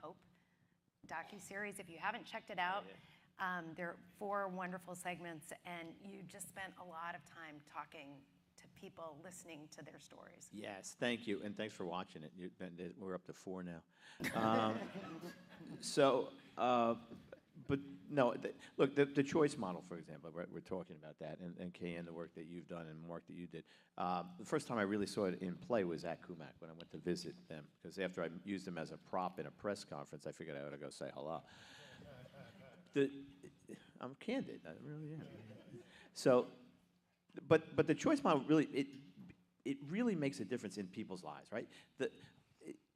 Hope docuseries. If you haven't checked it out, there are 4 wonderful segments, and you just spent a lot of time talking to people, listening to their stories. Yes, thank you, and thanks for watching it. We're up to 4 now. But no, look, the choice model, for example, we're talking about that, and Kay, and the work that you've done and Mark that you did. The first time I really saw it in play was at Kumac when I went to visit them, because after I used them as a prop in a press conference, I figured I ought to go say hello. I'm candid, I really am. So, but the choice model really, it really makes a difference in people's lives, right?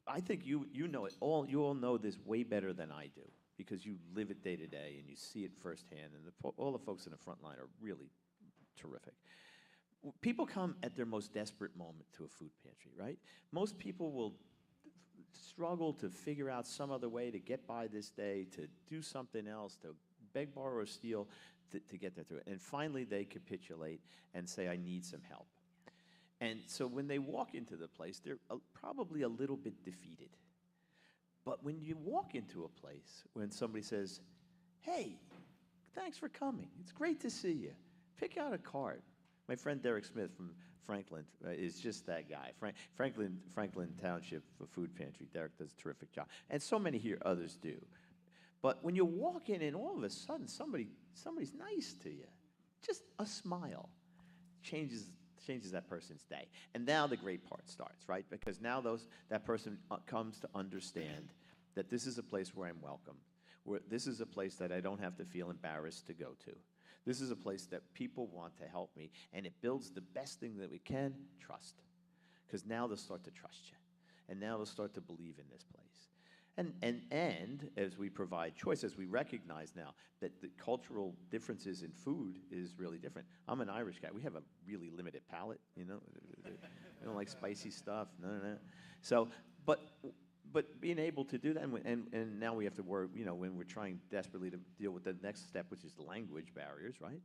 I think you know it all. You all know this way better than I do, because you live it day to day and you see it firsthand, and all the folks in the front line are really terrific. People come at their most desperate moment to a food pantry, right? Most people will struggle to figure out some other way to get by this day, to do something else, to beg, borrow, or steal to get there through it. And finally they capitulate and say, I need some help. And so when they walk into the place, they're probably a little bit defeated. But when you walk into a place, when somebody says, hey, thanks for coming, it's great to see you, pick out a card. My friend Derek Smith from Franklin is just that guy. Franklin Township Food Pantry. Derek does a terrific job. And so many here others do. But when you walk in and all of a sudden somebody's nice to you, just a smile changes that person's day. And now the great part starts, right? Because now that person comes to understand that this is a place where I'm welcome, where this is a place that I don't have to feel embarrassed to go to. This is a place that people want to help me, and it builds the best thing that we can, trust. Because now they'll start to trust you, and now they'll start to believe in this place. And as we provide choice, as we recognize now that the cultural differences in food is really different. I'm an Irish guy. We have a really limited palate, you know. We don't like spicy stuff. No. So, but being able to do that, and now we have to work, you know, when we're trying desperately to deal with the next step, which is the language barriers, right?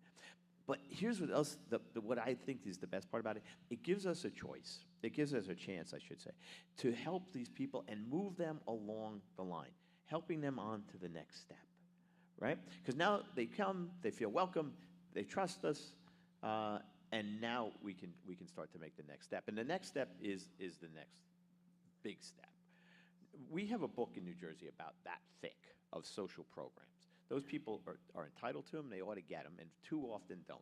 But here's what else, what I think is the best part about it. It gives us a choice. It gives us a chance, I should say, to help these people and move them along the line, helping them on to the next step, right? Because now they come, they feel welcome, they trust us, and now we can start to make the next step. And the next step is the next big step. We have a book in New Jersey about that thick of social programs. Those people are entitled to them, they ought to get them, and too often don't.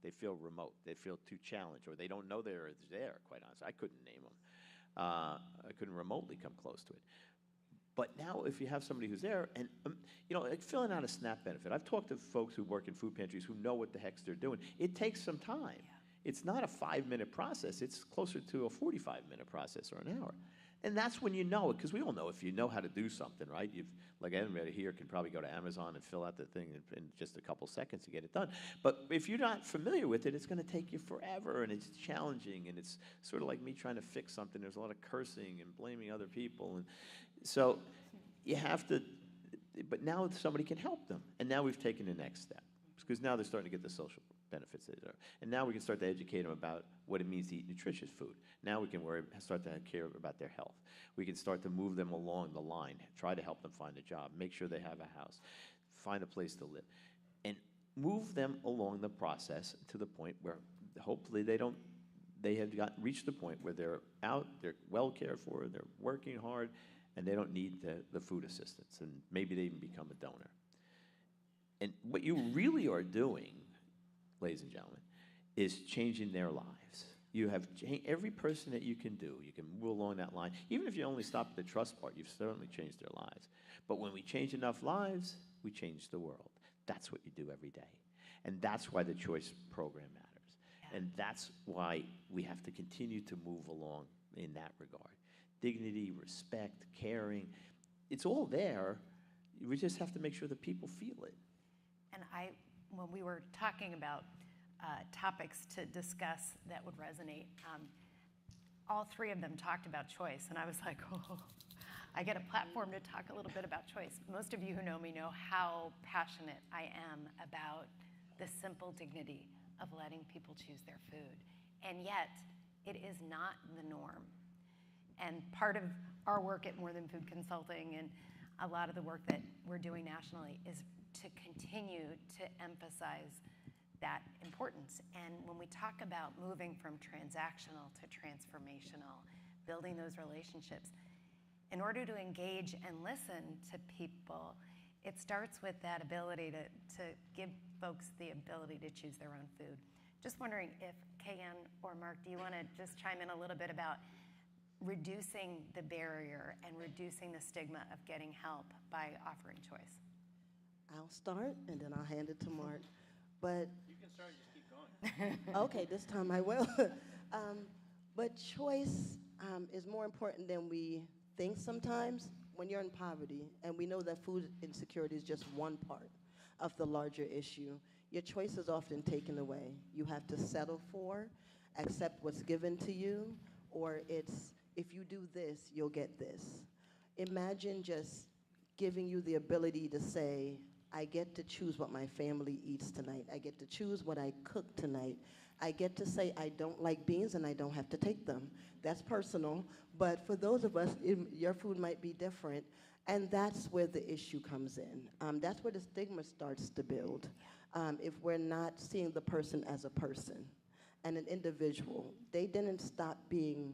They feel remote, they feel too challenged, or they don't know they're there, quite honestly. I couldn't name them. I couldn't remotely come close to it. But now if you have somebody who's there, and you know, like filling out a SNAP benefit. I've talked to folks who work in food pantries who know what the heck they're doing. It takes some time. Yeah. It's not a 5-minute process, it's closer to a 45-minute process or an hour. And that's when you know it, because we all know if you know how to do something, right? Like anybody here can probably go to Amazon and fill out the thing in just a couple seconds to get it done. But if you're not familiar with it, it's going to take you forever, and it's challenging, and it's sort of like me trying to fix something. There's a lot of cursing and blaming other people. And so you have to, but now somebody can help them. And now we've taken the next step, because now they're starting to get the social benefits that are. And now we can start to educate them about what it means to eat nutritious food. Now we can start to care about their health. We can start to move them along the line, try to help them find a job, make sure they have a house, find a place to live, and move them along the process to the point where hopefully they have reached the point where they're out, they're well cared for, they're working hard, and they don't need the food assistance, and maybe they even become a donor. And what you really are doing, ladies and gentlemen, is changing their lives. You have every person that you can do. You can move along that line. Even if you only stop at the trust part, you've certainly changed their lives. But when we change enough lives, we change the world. That's what you do every day. And that's why the Choice program matters. Yeah. And that's why we have to continue to move along in that regard. Dignity, respect, caring, it's all there. We just have to make sure that people feel it. And when we were talking about topics to discuss that would resonate, all 3 of them talked about choice, and I was like, oh, I get a platform to talk a little bit about choice. Most of you who know me know how passionate I am about the simple dignity of letting people choose their food, and yet it is not the norm. And part of our work at More Than Food Consulting and a lot of the work that we're doing nationally is to continue to emphasize that importance. And when we talk about moving from transactional to transformational, building those relationships, in order to engage and listen to people, it starts with that ability to give folks the ability to choose their own food. Just wondering if Kayan or Mark, do you want to just chime in a little bit about reducing the barrier and reducing the stigma of getting help by offering choice? I'll start, and then I'll hand it to Mark. But You can start, just keep going. okay, this time I will. But choice is more important than we think sometimes when you're in poverty, and we know that food insecurity is just one part of the larger issue. Your choice is often taken away. You have to settle for, accept what's given to you, or it's, if you do this, you'll get this. Imagine just giving you the ability to say, I get to choose what my family eats tonight. I get to choose what I cook tonight. I get to say I don't like beans and I don't have to take them. That's personal, but for those of us, your food might be different, and that's where the issue comes in. That's where the stigma starts to build. If we're not seeing the person as a person and an individual, they didn't stop being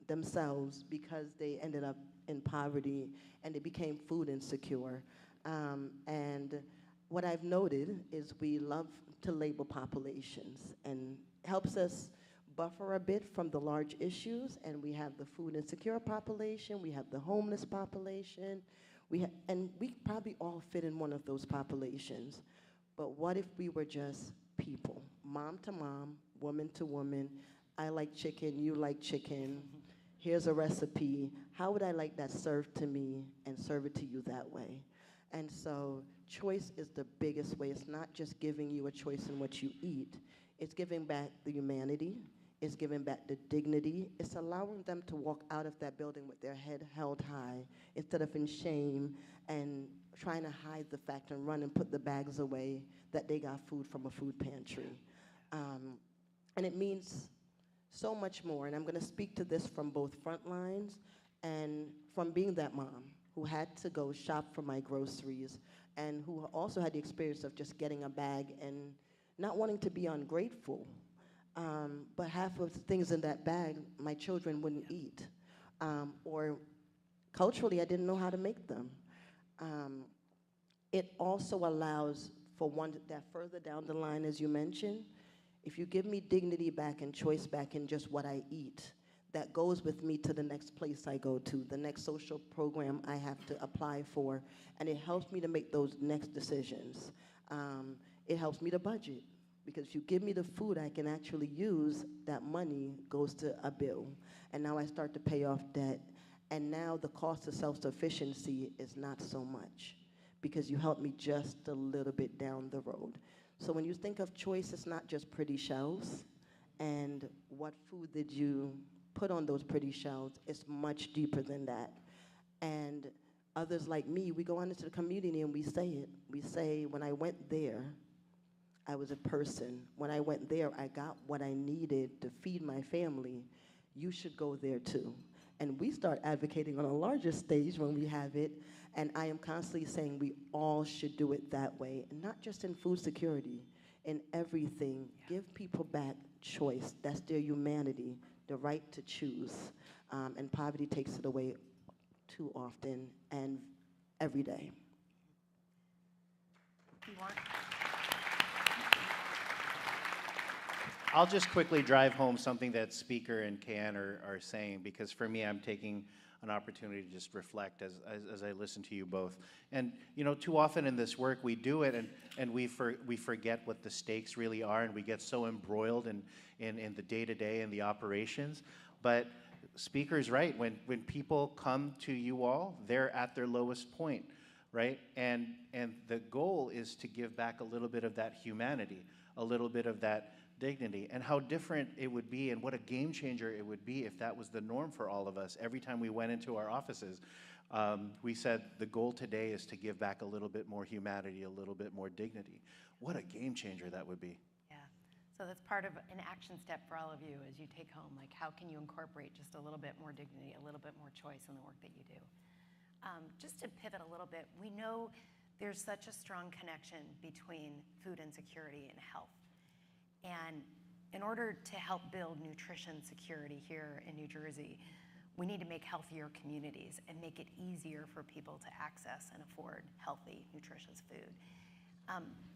themselves because they ended up in poverty and they became food insecure. And what I've noted is we love to label populations, and helps us buffer a bit from the large issues. And we have the food insecure population, we have the homeless population, and we probably all fit in one of those populations. But what if we were just people, mom to mom, woman to woman? I like chicken, you like chicken. Here's a recipe. How would I like that served to me and serve it to you that way? And so choice is the biggest way. It's not just giving you a choice in what you eat. It's giving back the humanity. It's giving back the dignity. It's allowing them to walk out of that building with their head held high instead of in shame and trying to hide the fact and run and put the bags away that they got food from a food pantry. And it means so much more. And I'm going to speak to this from both front lines and from being that mom who had to go shop for my groceries and who also had the experience of just getting a bag and not wanting to be ungrateful. But half of the things in that bag, my children wouldn't eat. Or culturally, I didn't know how to make them. It also allows for one that further down the line, as you mentioned, if you give me dignity back and choice back in just what I eat, that goes with me to the next place I go to, the next social program I have to apply for, and it helps me to make those next decisions. It helps me to budget, because if you give me the food I can actually use, that money goes to a bill. And now I start to pay off debt, and now the cost of self-sufficiency is not so much, because you help me just a little bit down the road. So when you think of choice, it's not just pretty shelves, and what food did you put on those pretty shelves. It's much deeper than that. And others like me, we go out into the community and we say it. We say, when I went there, I was a person. When I went there, I got what I needed to feed my family. You should go there too. And we start advocating on a larger stage when we have it. And I am constantly saying we all should do it that way. And not just in food security, in everything. Yeah. Give people back choice. That's their humanity, the right to choose. And poverty takes it away too often and every day. I'll just quickly drive home something that Speaker and Kayan are saying, because for me, I'm taking an opportunity to just reflect as I listen to you both. And you know, too often in this work we do it and we forget what the stakes really are, and we get so embroiled in the day-to-day and the operations. But Speaker's right. When people come to you all, they're at their lowest point, right? And the goal is to give back a little bit of that humanity, a little bit of that dignity, and how different it would be and what a game changer it would be if that was the norm for all of us. Every time we went into our offices, we said the goal today is to give back a little bit more humanity, a little bit more dignity. What a game changer that would be. Yeah, so that's part of an action step for all of you as you take home, like how can you incorporate just a little bit more dignity, a little bit more choice in the work that you do. just to pivot a little bit, we know there's such a strong connection between food insecurity and health. And in order to help build nutrition security here in New Jersey, we need to make healthier communities and make it easier for people to access and afford healthy, nutritious food.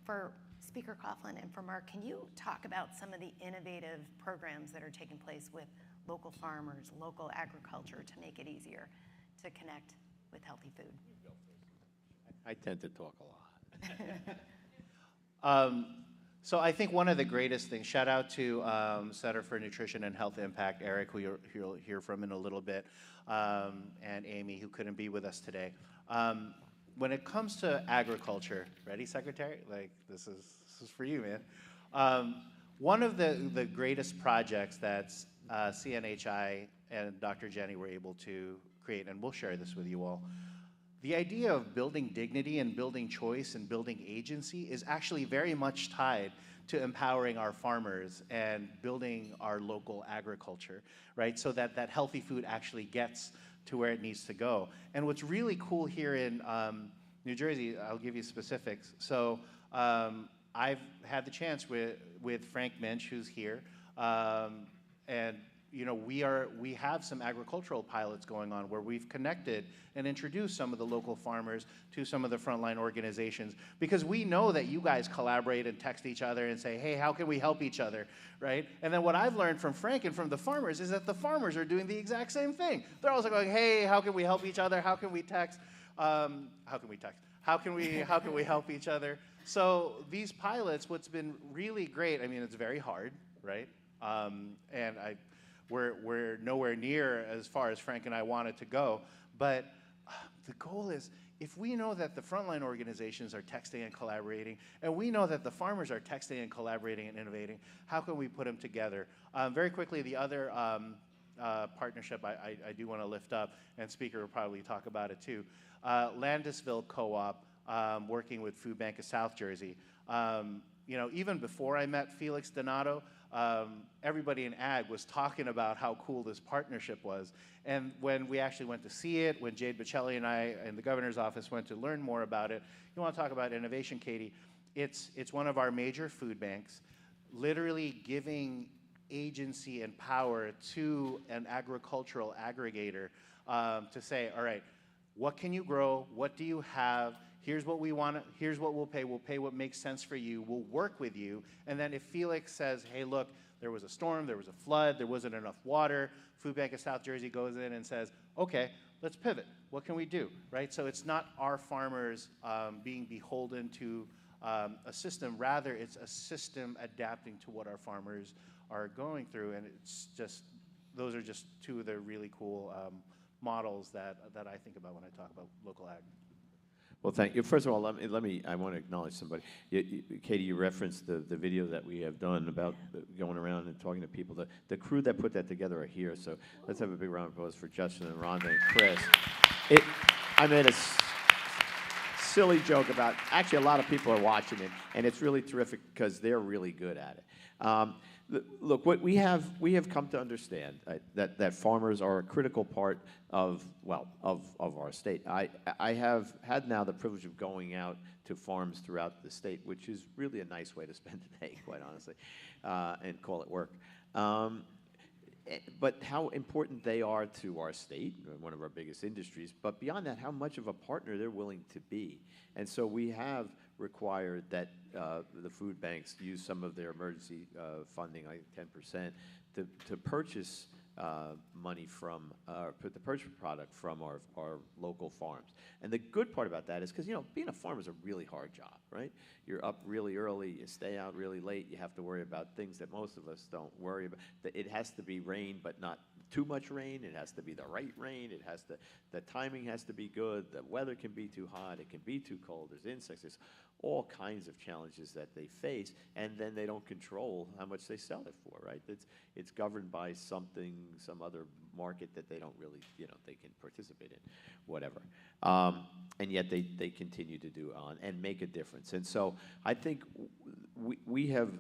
For Speaker Coughlin and for Mark, can you talk about some of the innovative programs that are taking place with local farmers, local agriculture to make it easier to connect with healthy food? I tend to talk a lot. So I think one of the greatest things, shout out to Center for Nutrition and Health Impact, Eric, who you'll hear from in a little bit, and Amy, who couldn't be with us today. When it comes to agriculture, ready, Secretary? Like, this is for you, man. One of the greatest projects that CNHI and Dr. Jenny were able to create, and we'll share this with you all, the idea of building dignity and building choice and building agency is actually very much tied to empowering our farmers and building our local agriculture, right? So that that healthy food actually gets to where it needs to go. And what's really cool here in New Jersey, I'll give you specifics. So I've had the chance with Frank Minch, who's here, and you know, we have some agricultural pilots going on where we've connected and introduced some of the local farmers to some of the frontline organizations, because we know that you guys collaborate and text each other and say, hey, how can we help each other, right? And then what I've learned from Frank and from the farmers is that the farmers are doing the exact same thing. They're also going, hey, how can we help each other? How can we text? How can we text? How can we help each other? So these pilots, what's been really great, I mean, it's very hard, right? And we're nowhere near as far as Frank and I wanted to go, but the goal is, if we know that the frontline organizations are texting and collaborating, and we know that the farmers are texting and collaborating and innovating, how can we put them together? Very quickly, the other partnership I do want to lift up, and Speaker will probably talk about it too, Landisville Co-op, working with Food Bank of South Jersey. You know, even before I met Felix Donato, everybody in ag was talking about how cool this partnership was. And when we actually went to see it, when Jade Bocelli and I and the governor's office went to learn more about it, you want to talk about innovation, Katie, it's one of our major food banks, literally giving agency and power to an agricultural aggregator to say, all right, what can you grow? What do you have? Here's what we want. Here's what we'll pay. We'll pay what makes sense for you. We'll work with you. And then if Felix says, hey, look, there was a storm, there was a flood, there wasn't enough water, Food Bank of South Jersey goes in and says, okay, let's pivot. What can we do, right? So it's not our farmers being beholden to a system. Rather, it's a system adapting to what our farmers are going through. And it's just, those are just two of the really cool models that I think about when I talk about local ag. Well, thank you. First of all, I want to acknowledge somebody. Katie, you referenced the video that we have done about going around and talking to people. The crew that put that together are here, so let's have a big round of applause for Justin and Rhonda and Chris. I made a silly joke about, actually a lot of people are watching it, and it's really terrific because they're really good at it. Look, what we have come to understand that farmers are a critical part of our state. I have had now the privilege of going out to farms throughout the state, which is really a nice way to spend the day, quite honestly, and call it work. But how important they are to our state, one of our biggest industries, but beyond that, how much of a partner they're willing to be. And so we have required that the food banks use some of their emergency funding, like 10%, to purchase money from, put the purchase product from our local farms. And the good part about that is because, you know, being a farmer is a really hard job, right? You're up really early, you stay out really late, you have to worry about things that most of us don't worry about. It has to be rain, but not too much rain. It has to be the right rain. It has to, the timing has to be good. The weather can be too hot. It can be too cold. There's insects. There's all kinds of challenges that they face, and then they don't control how much they sell it for, right? It's governed by some other market that they don't really, you know, they can participate in, whatever. And yet they continue to do on and make a difference. And so I think we have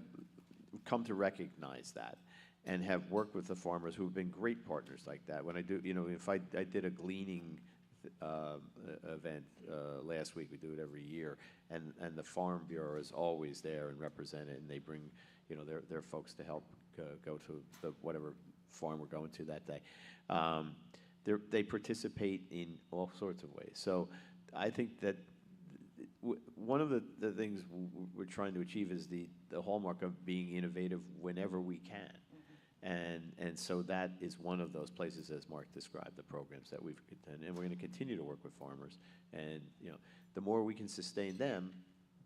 come to recognize that, and have worked with the farmers who have been great partners like that. When I do, you know, if I did a gleaning event last week. We do it every year, and the Farm Bureau is always there and represented, and they bring, you know, their folks to help go to whatever farm we're going to that day. They participate in all sorts of ways. So I think that one of the things we're trying to achieve is the hallmark of being innovative whenever we can. And so that is one of those places, as Mark described, the programs that we've done. And we're going to continue to work with farmers. And, you know, the more we can sustain them,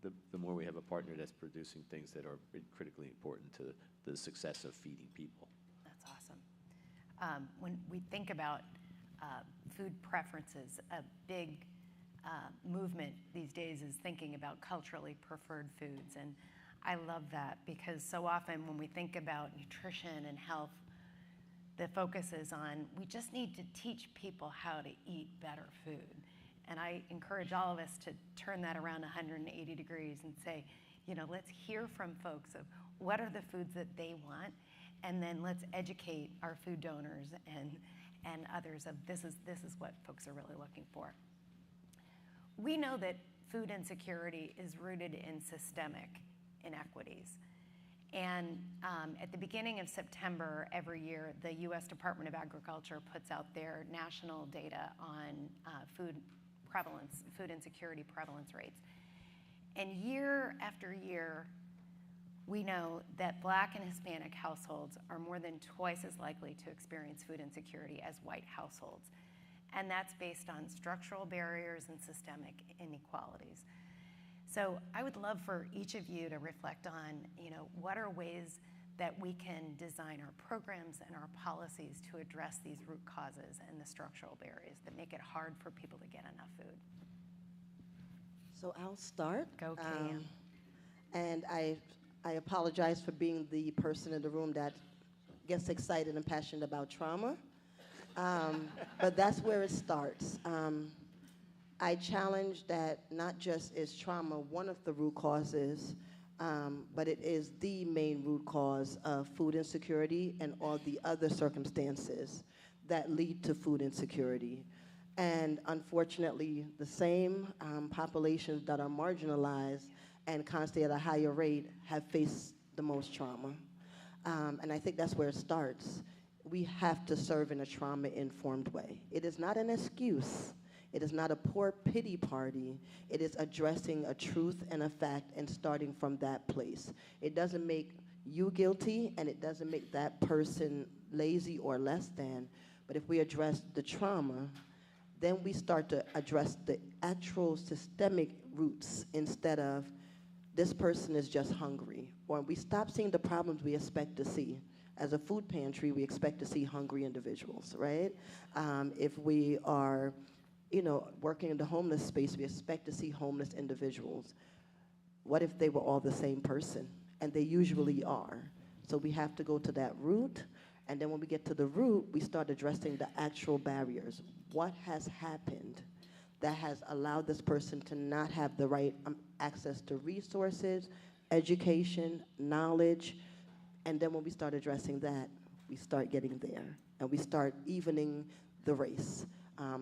the more we have a partner that's producing things that are critically important to the success of feeding people. That's awesome. When we think about food preferences, a big movement these days is thinking about culturally preferred foods. And I love that, because so often when we think about nutrition and health, the focus is on, we just need to teach people how to eat better food. And I encourage all of us to turn that around 180 degrees and say, you know, let's hear from folks of what are the foods that they want, and then let's educate our food donors and others of this is what folks are really looking for. We know that food insecurity is rooted in systemic inequities. And at the beginning of September every year, the U.S. Department of Agriculture puts out their national data on food insecurity prevalence rates. And year after year, we know that Black and Hispanic households are more than twice as likely to experience food insecurity as white households. And that's based on structural barriers and systemic inequalities. So I would love for each of you to reflect on, you know, what are ways that we can design our programs and our policies to address these root causes and the structural barriers that make it hard for people to get enough food. So I'll start. Go, Kay. And I apologize for being the person in the room that gets excited and passionate about trauma. But that's where it starts. I challenge that not just is trauma one of the root causes, but it is the main root cause of food insecurity and all the other circumstances that lead to food insecurity. And unfortunately, the same populations that are marginalized and constantly at a higher rate have faced the most trauma. And I think that's where it starts. We have to serve in a trauma-informed way. It is not an excuse. It is not a poor pity party. It is addressing a truth and a fact and starting from that place. It doesn't make you guilty, and it doesn't make that person lazy or less than. But if we address the trauma, then we start to address the actual systemic roots instead of this person is just hungry. Or we stop seeing the problems we expect to see. As a food pantry, we expect to see hungry individuals, right? If we are, you know, working in the homeless space, we expect to see homeless individuals. What if they were all the same person? And they usually are. So we have to go to that root, and then when we get to the root, we start addressing the actual barriers. What has happened that has allowed this person to not have the right access to resources, education, knowledge? And then when we start addressing that, we start getting there, and we start evening the race.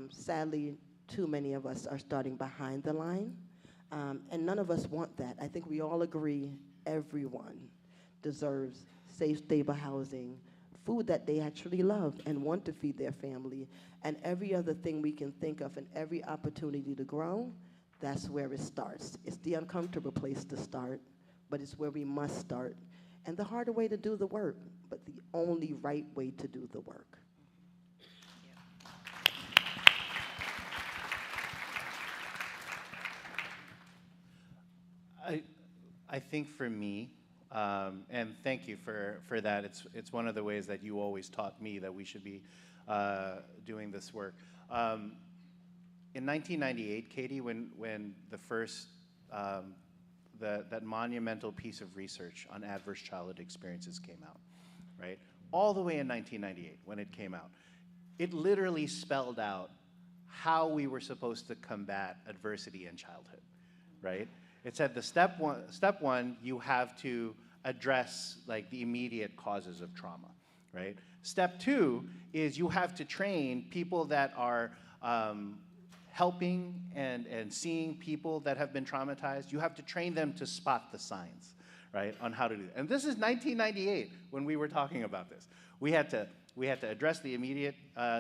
Sadly, too many of us are starting behind the line, and none of us want that. I think we all agree everyone deserves safe, stable housing, food that they actually love and want to feed their family, and every other thing we can think of and every opportunity to grow. That's where it starts. It's the uncomfortable place to start, but it's where we must start. And the harder way to do the work, but the only right way to do the work. I think for me, and thank you for that. It's one of the ways that you always taught me that we should be doing this work. In 1998, Katie, when the first that monumental piece of research on adverse childhood experiences came out, right? All the way in 1998 when it came out, it literally spelled out how we were supposed to combat adversity in childhood, right? It said the step one, you have to address like the immediate causes of trauma, right? Step two is you have to train people that are helping and seeing people that have been traumatized, you have to train them to spot the signs, right, on how to do that. And this is 1998 when we were talking about this. We had to address the immediate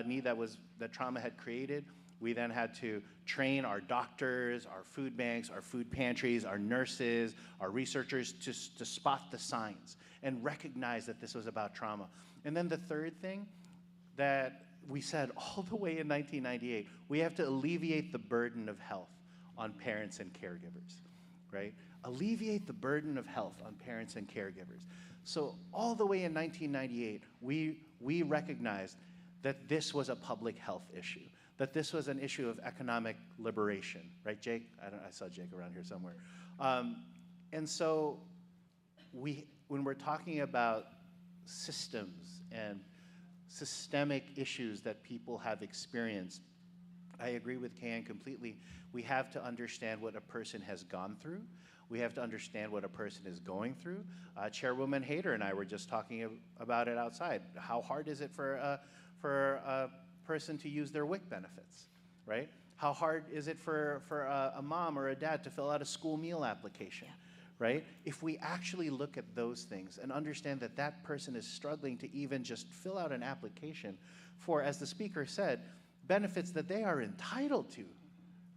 need that trauma had created. We then had to train our doctors, our food banks, our food pantries, our nurses, our researchers to spot the signs and recognize that this was about trauma. And then the third thing that we said all the way in 1998, we have to alleviate the burden of health on parents and caregivers, right? Alleviate the burden of health on parents and caregivers. So all the way in 1998, we recognized that this was a public health issue, that this was an issue of economic liberation, right, Jake? I saw Jake around here somewhere. And so when we're talking about systems and systemic issues that people have experienced, I agree with Kayan completely. We have to understand what a person has gone through. We have to understand what a person is going through. Chairwoman Hayter and I were just talking about it outside. How hard is it for a person to use their WIC benefits, right? How hard is it for a mom or a dad to fill out a school meal application, right? If we actually look at those things and understand that that person is struggling to even just fill out an application for, as the speaker said, benefits that they are entitled to,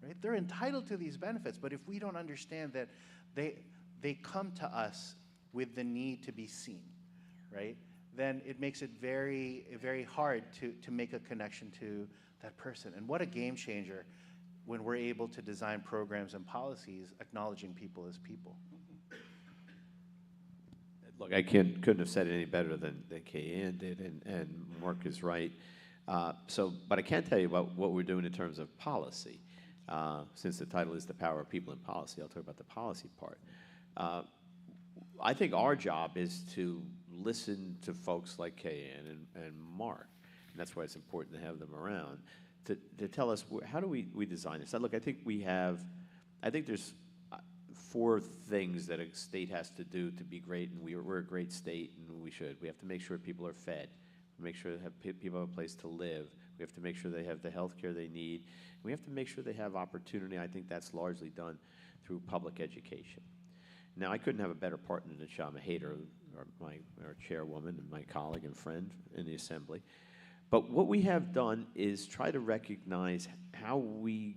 right? They're entitled to these benefits, but if we don't understand that they come to us with the need to be seen, right? Then it makes it very, very hard to make a connection to that person. And what a game changer when we're able to design programs and policies acknowledging people as people. Look, I couldn't have said it any better than Kayan did, and Mark is right. But I can tell you about what we're doing in terms of policy. Since the title is The Power of People in Policy, I'll talk about the policy part. I think our job is to listen to folks like Kayan and Mark, and that's why it's important to have them around, to tell us how do we design this. Now, look, I think there's 4 things that a state has to do to be great, and we're a great state, and we should. We have to make sure people are fed, make sure that people have a place to live. We have to make sure they have the health care they need. We have to make sure they have opportunity. I think that's largely done through public education. Now, I couldn't have a better partner than Shama Hayter, our chairwoman and my colleague and friend in the Assembly. But what we have done is try to recognize how do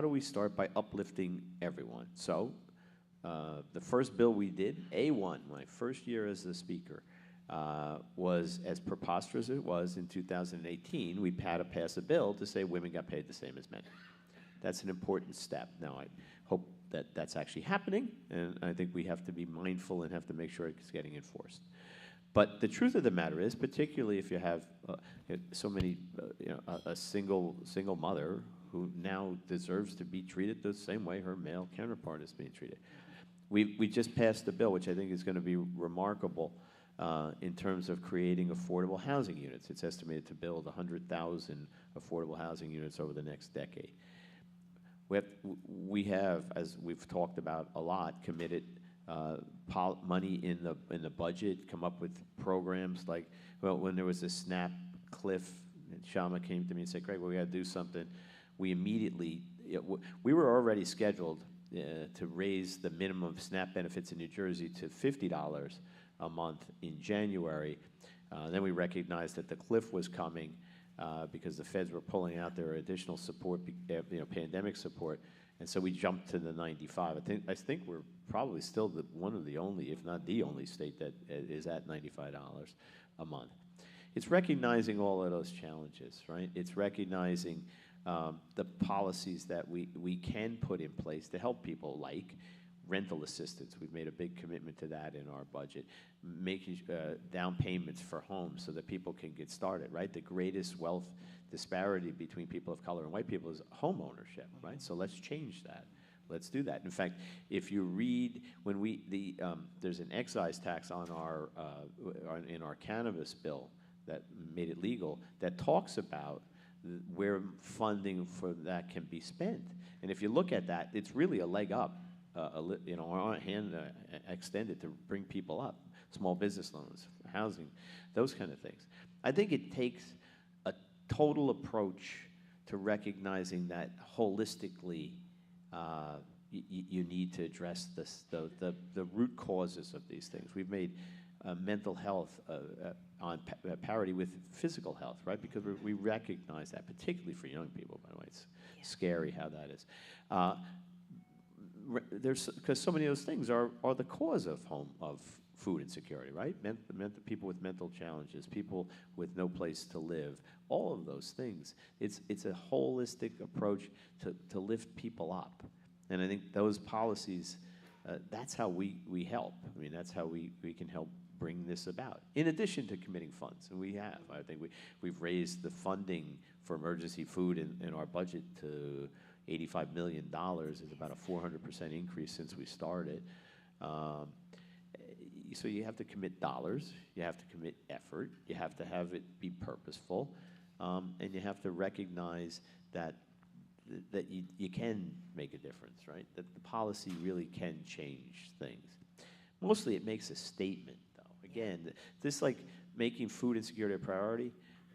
we start by uplifting everyone. So the first bill we did, A1, my first year as the speaker, was as preposterous as it was in 2018. We had to pass a bill to say women got paid the same as men. That's an important step. Now, I hope that that's actually happening, and I think we have to be mindful and have to make sure it's getting enforced. But the truth of the matter is, particularly if you have so many, a single mother who now deserves to be treated the same way her male counterpart is being treated. We just passed a bill, which I think is going to be remarkable in terms of creating affordable housing units. It's estimated to build 100,000 affordable housing units over the next decade. We have, as we've talked about a lot, committed money in the budget, come up with programs like, well, when there was a SNAP cliff, and Shama came to me and said, Craig, we got to do something. We immediately, we were already scheduled to raise the minimum SNAP benefits in New Jersey to $50 a month in January. Then we recognized that the cliff was coming because the feds were pulling out their additional support, pandemic support, and so we jumped to the 95. I think we're probably still one of the only, if not the only state that is at $95 a month. It's recognizing all of those challenges, right? It's recognizing the policies that we can put in place to help people, like rental assistance. We've made a big commitment to that in our budget. Making down payments for homes so that people can get started, right? The greatest wealth disparity between people of color and white people is home ownership, right? So let's change that. Let's do that. In fact, if you read, there's an excise tax on in our cannabis bill that made it legal that talks about where funding for that can be spent. And if you look at that, it's really a leg up, our hand extended to bring people up, small business loans, housing, those kind of things. I think it takes a total approach to recognizing that holistically, you need to address the root causes of these things. We've made mental health on parity with physical health, right? Because we recognize that, particularly for young people, by the way. It's scary how that is. Because so many of those things are the cause of food insecurity, right? People with mental challenges, people with no place to live, all of those things. It's a holistic approach to lift people up. And I think those policies, that's how we help. I mean, that's how we can help bring this about, in addition to committing funds. And we have. I think we've raised the funding for emergency food in our budget to $85 million. Is about a 400% increase since we started. So you have to commit dollars, you have to commit effort, you have to have it be purposeful, and you have to recognize that you can make a difference, right? That the policy really can change things. Mostly it makes a statement, though. Again, this like making food insecurity a priority,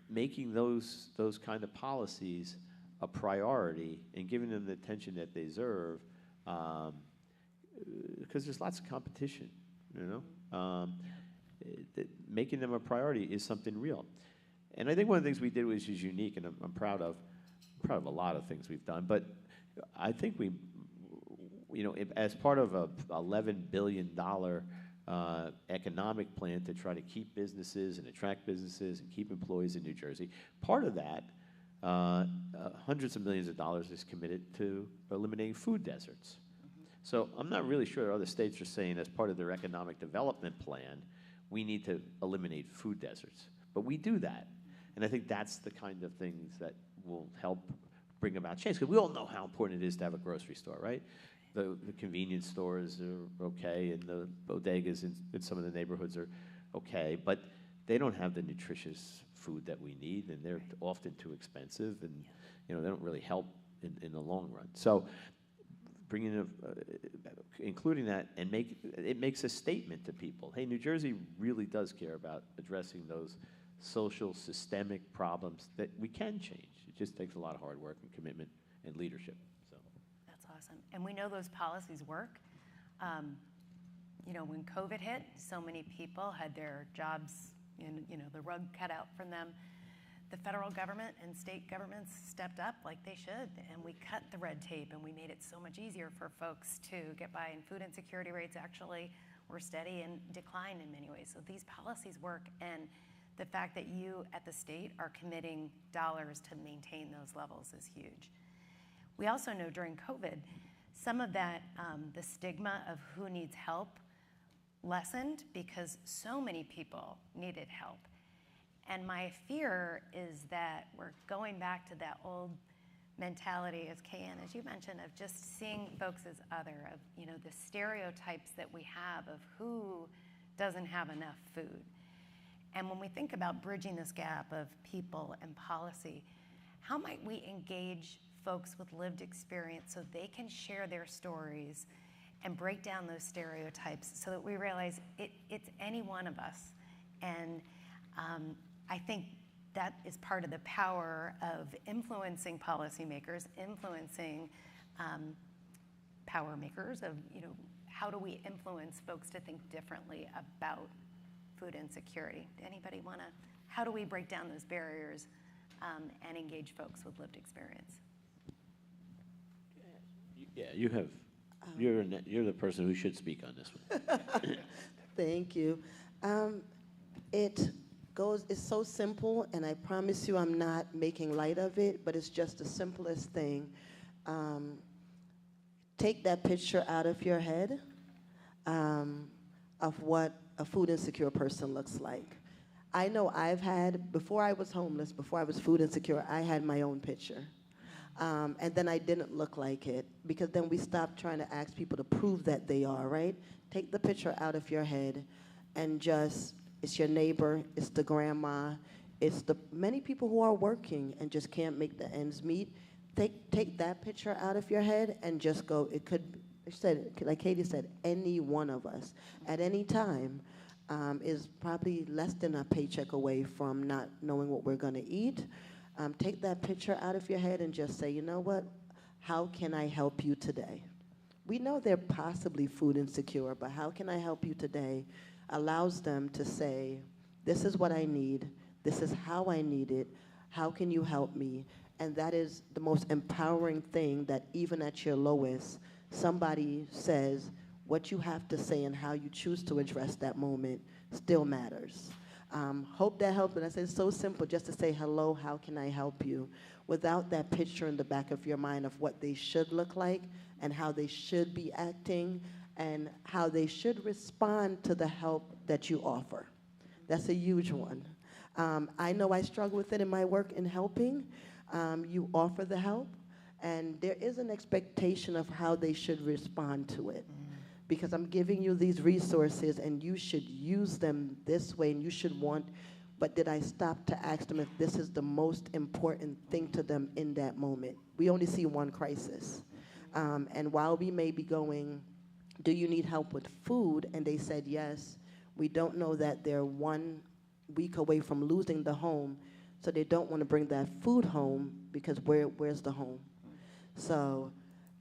making those kind of policies a priority and giving them the attention that they deserve, because there's lots of competition, you know? Making them a priority is something real. And I think one of the things we did which is unique, and I'm proud of a lot of things we've done, but I think we, as part of a $11 billion economic plan to try to keep businesses and attract businesses and keep employees in New Jersey, part of that, hundreds of millions of dollars is committed to eliminating food deserts. So I'm not really sure other states are saying as part of their economic development plan, we need to eliminate food deserts. But we do that. And I think that's the kind of things that will help bring about change. Because we all know how important it is to have a grocery store, right? The convenience stores are okay, and the bodegas in some of the neighborhoods are okay, but they don't have the nutritious food that we need, and they're often too expensive, and they don't really help in the long run. So bringing including that, and it makes a statement to people. Hey, New Jersey really does care about addressing those social, systemic problems that we can change. It just takes a lot of hard work and commitment and leadership. So That's awesome. And we know those policies work. When COVID hit, so many people had their jobs, the rug cut out from them. The federal government and state governments stepped up like they should, and we cut the red tape, and we made it so much easier for folks to get by, and food insecurity rates actually were steady and declined in many ways. So these policies work, and the fact that you at the state are committing dollars to maintain those levels is huge. We also know during COVID, some of that, the stigma of who needs help lessened because so many people needed help. And my fear is that we're going back to that old mentality, as Kayan, as you mentioned, of just seeing folks as other, of the stereotypes that we have of who doesn't have enough food. And when we think about bridging this gap of people and policy, how might we engage folks with lived experience so they can share their stories and break down those stereotypes so that we realize it's any one of us? And I think that is part of the power of influencing policymakers, influencing power makers of, how do we influence folks to think differently about food insecurity? Anybody want to, how do we break down those barriers and engage folks with lived experience? Yeah, you're the person who should speak on this one. Thank you. It's so simple, and I promise you I'm not making light of it, but it's just the simplest thing. Take that picture out of your head of what a food insecure person looks like. I know before I was homeless, before I was food insecure, I had my own picture. And then I didn't look like it, because then we stopped trying to ask people to prove that they are, right? Take the picture out of your head and it's your neighbor, it's the grandma, it's the many people who are working and just can't make the ends meet. Take that picture out of your head and just go, it could, like Katie said, any one of us at any time is probably less than a paycheck away from not knowing what we're gonna eat, Take that picture out of your head and just say, you know what? How can I help you today? We know they're possibly food insecure, but how can I help you today allows them to say, this is what I need, this is how I need it, how can you help me? And that is the most empowering thing, that even at your lowest, somebody says what you have to say and how you choose to address that moment still matters. Hope that helped. And I said it's so simple, just to say hello, how can I help you? Without that picture in the back of your mind of what they should look like and how they should be acting and how they should respond to the help that you offer. That's a huge one. I know I struggle with it in my work in helping. You offer the help, and there is an expectation of how they should respond to it. Because I'm giving you these resources, and you should use them this way, and you should want, but did I stop to ask them if this is the most important thing to them in that moment? We only see one crisis. And while we may be going, do you need help with food? And they said yes, we don't know that they're 1 week away from losing the home, so they don't want to bring that food home because where's the home? So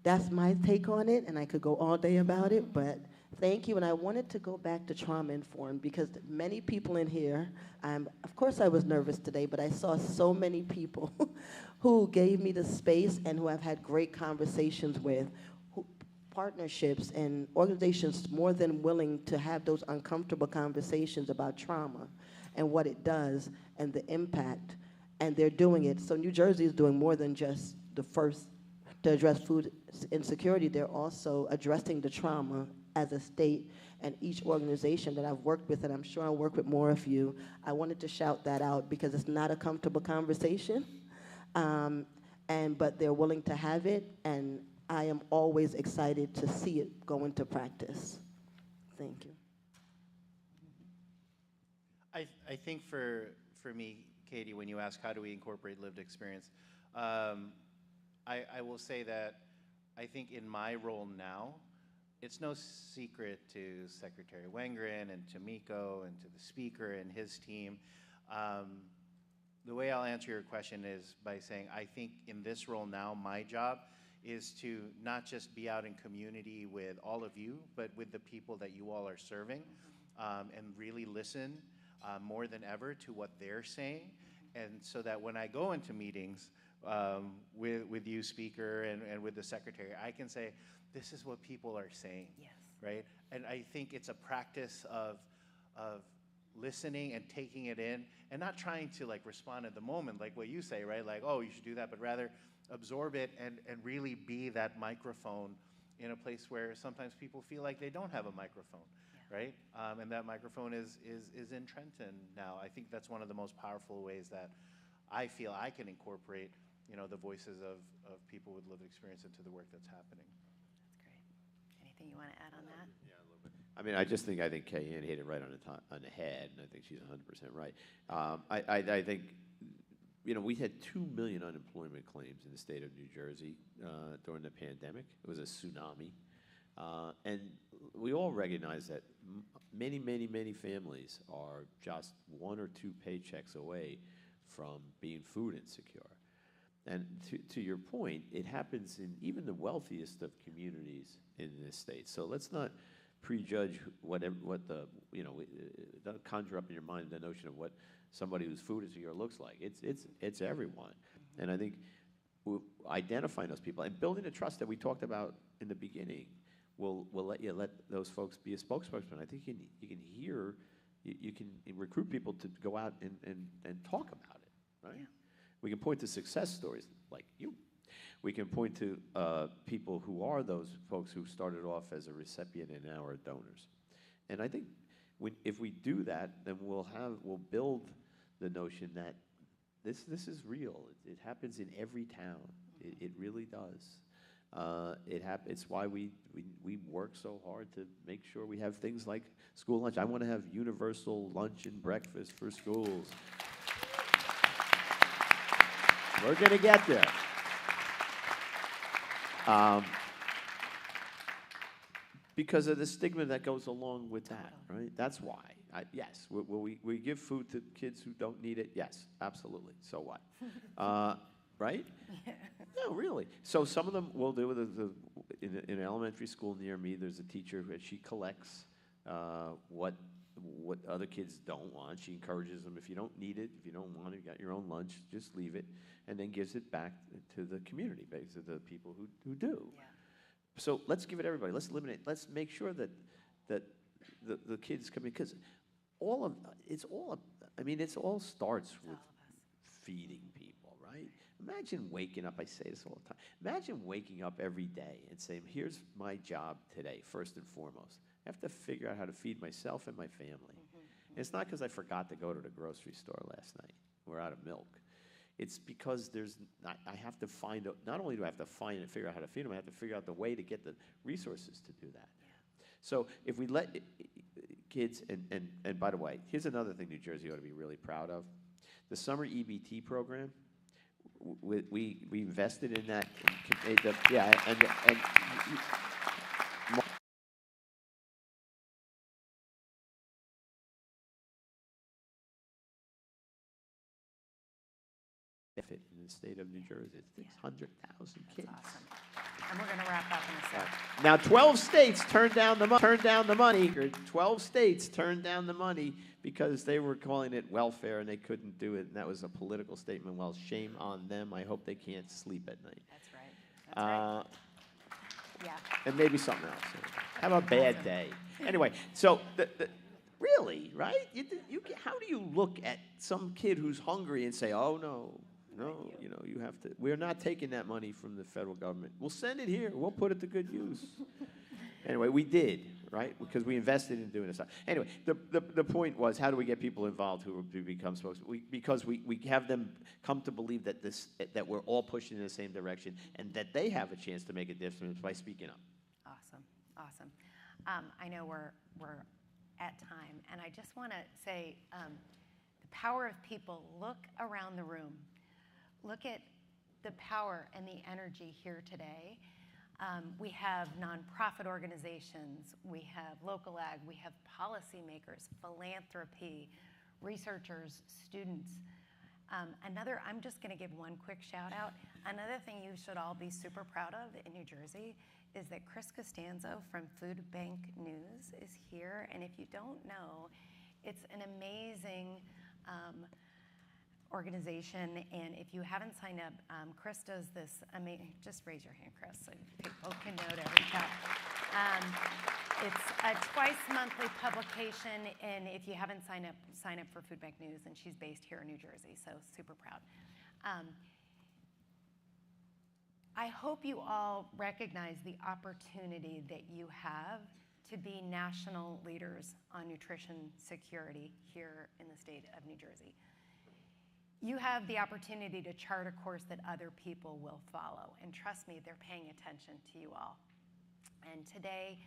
that's my take on it, and I could go all day about it, but thank you. And I wanted to go back to Trauma Informed because many people in here, of course I was nervous today, but I saw so many people who gave me the space and who I've had great conversations with, partnerships and organizations more than willing to have those uncomfortable conversations about trauma and what it does and the impact, and they're doing it. So New Jersey is doing more than just the first to address food insecurity. They're also addressing the trauma as a state, and each organization that I've worked with, and I'm sure I'll work with more of you, I wanted to shout that out because it's not a comfortable conversation, but they're willing to have it, and I am always excited to see it go into practice. Thank you. I think for me, Katie, when you ask how do we incorporate lived experience, I will say that I think in my role now, it's no secret to Secretary Wengren and to Miko and to the speaker and his team. The way I'll answer your question is by saying I think in this role now, my job is to not just be out in community with all of you, but with the people that you all are serving, and really listen more than ever to what they're saying. And so that when I go into meetings with you, speaker, and with the secretary, I can say, this is what people are saying, Yes. right? And I think it's a practice of listening and taking it in and not trying to like respond at the moment, like what you say, right? Like, oh, you should do that, but rather absorb it and really be that microphone in a place where sometimes people feel like they don't have a microphone, right? And that microphone is in Trenton now. I think that's one of the most powerful ways that I feel I can incorporate, you know, the voices of people with lived experience into the work that's happening. That's great. Anything you want to add on that? Yeah, a little bit. I mean, I think Kay-Ann hit it right on the head, and I think she's 100% right. I think, you know, we had 2 million unemployment claims in the state of New Jersey during the pandemic. It was a tsunami. And we all recognize that many, many, many families are just 1 or 2 paychecks away from being food insecure. And to your point, it happens in even the wealthiest of communities in this state. So let's not prejudge what the, you know, don't conjure up in your mind the notion of what somebody who's food insecure looks like. It's everyone. And I think identifying those people and building the trust that we talked about in the beginning will let those folks be a spokesperson. I think you can recruit people to go out and talk about it, right? Yeah. We can point to success stories like you. We can point to people who are those folks who started off as a recipient and now are donors. And I think if we do that, then we'll build the notion that this is real. It happens in every town. It really does. It's why we work so hard to make sure we have things like school lunch. I want to have universal lunch and breakfast for schools. We're going to get there. Because of the stigma that goes along with that, right? That's why. Yes. Will we give food to kids who don't need it? Yes, absolutely. So what? Right? No, really. So some of them will do in an elementary school near me. There's a teacher who she collects what other kids don't want. She encourages them, if you don't need it, if you don't want it, you got your own lunch, just leave it, and then gives it back to the community, basically, to the people who do. Yeah. So let's give it everybody. Let's eliminate. Let's make sure that the kids come in, because it all starts with feeding people, right? Imagine waking up. I say this all the time. Imagine waking up every day and saying, "Here's my job today. First and foremost, I have to figure out how to feed myself and my family." And it's not because I forgot to go to the grocery store last night. We're out of milk. It's because I have to find out, not only do I have to find and figure out how to feed them, I have to figure out the way to get the resources to do that. Yeah. So if we let kids, and by the way, here's another thing New Jersey ought to be really proud of. The summer EBT program, we invested in that. And benefit in the state of New Jersey. It's 600,000 kids. That's awesome. And we're going to wrap up in a sec. Now, 12 states turned down the money. 12 states turned down the money because they were calling it welfare and they couldn't do it. And that was a political statement. Well, shame on them. I hope they can't sleep at night. That's right. That's right. Yeah. And maybe something else. Have a bad day. Anyway, so really, right? How do you look at some kid who's hungry and say, "Oh no, you have to"? We're not taking that money from the federal government. We'll send it here. We'll put it to good use. Anyway, we did, right? Because we invested in doing this. Anyway, the point was, how do we get people involved who become spokesmen? Because we have them come to believe that we're all pushing in the same direction and that they have a chance to make a difference by speaking up. Awesome. I know we're at time, and I just want to say the power of people. Look around the room. Look at the power and the energy here today. We have nonprofit organizations, we have local ag, we have policymakers, philanthropy, researchers, students. I'm just going to give one quick shout out. Another thing you should all be super proud of in New Jersey is that Chris Costanzo from Food Bank News is here. And if you don't know, it's an amazing organization. And if you haven't signed up, Chris does this amazing, just raise your hand, Chris, so people can note every cup. It's a twice monthly publication, and if you haven't signed up, sign up for Food Bank News, and she's based here in New Jersey, so super proud. I hope you all recognize the opportunity that you have to be national leaders on nutrition security here in the state of New Jersey. You have the opportunity to chart a course that other people will follow, and trust me, they're paying attention to you all. And today,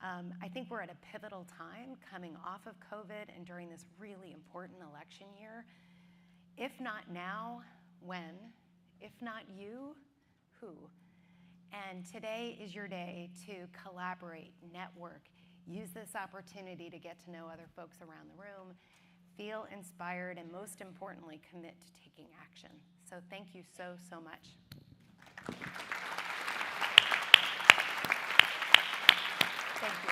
I think we're at a pivotal time coming off of COVID and during this really important election year. If not now, when? If not you, who? And today is your day to collaborate, network, use this opportunity to get to know other folks around the room, feel inspired, and most importantly, commit to taking action. So thank you so, so much. Thank you.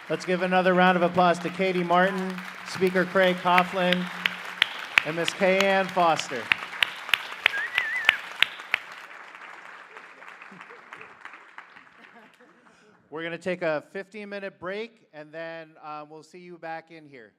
Let's give another round of applause to Katie Martin, Speaker Craig Coughlin, and Ms. Kay-Ann Foster. We're going to take a 15-minute break, and then we'll see you back in here.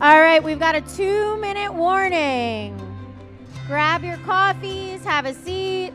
All right, we've got a 2-minute warning. Grab your coffees, have a seat.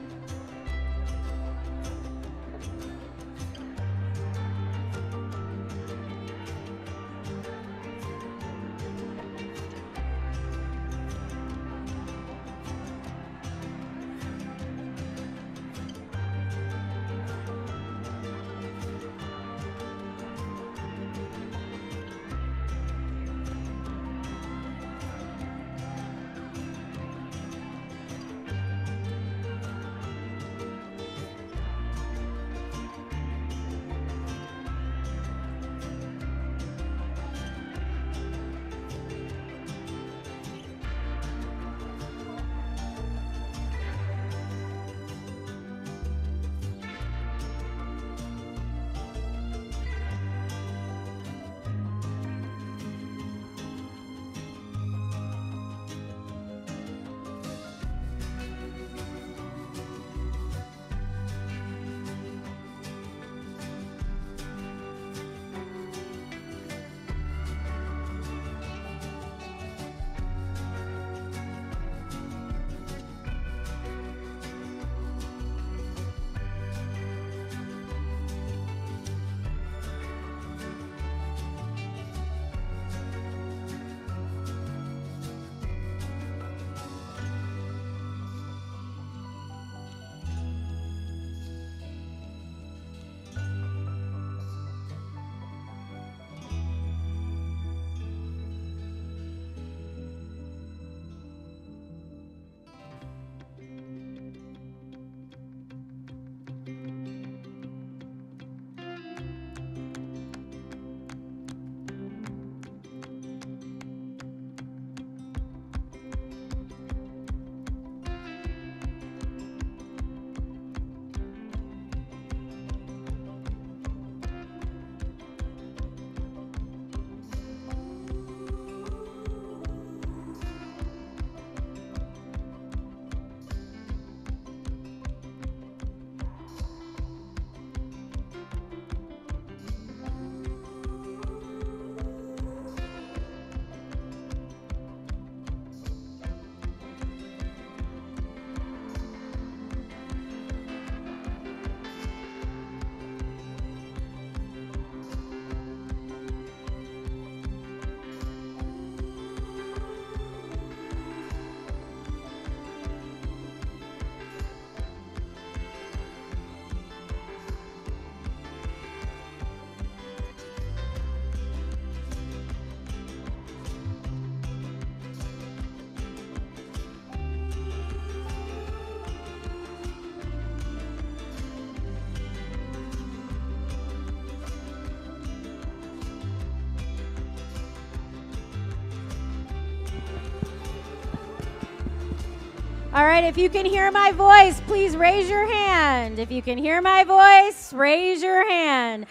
All right, if you can hear my voice, please raise your hand. If you can hear my voice, raise your hand.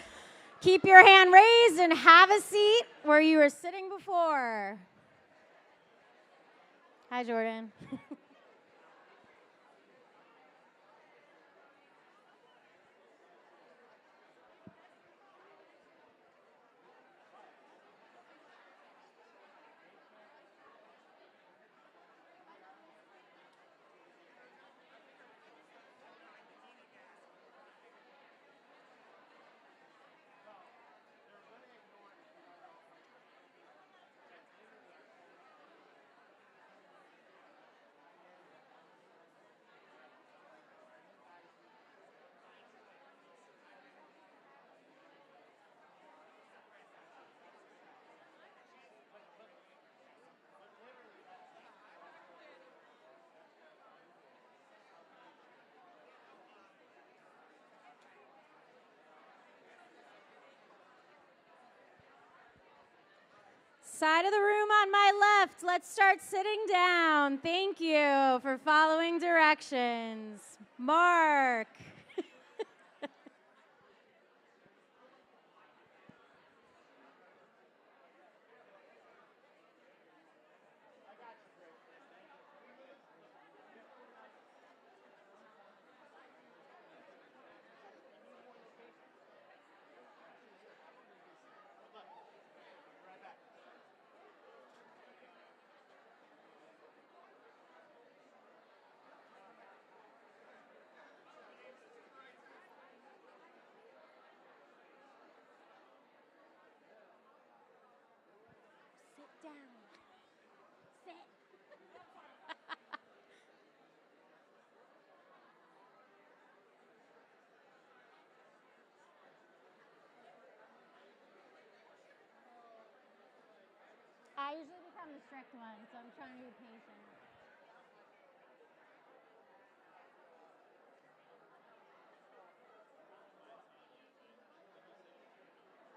Keep your hand raised and have a seat where you were sitting before. Hi, Jordan. Side of the room on my left, let's start sitting down. Thank you for following directions. Mark. down. Sit. I usually become the strict one, so I'm trying to be patient.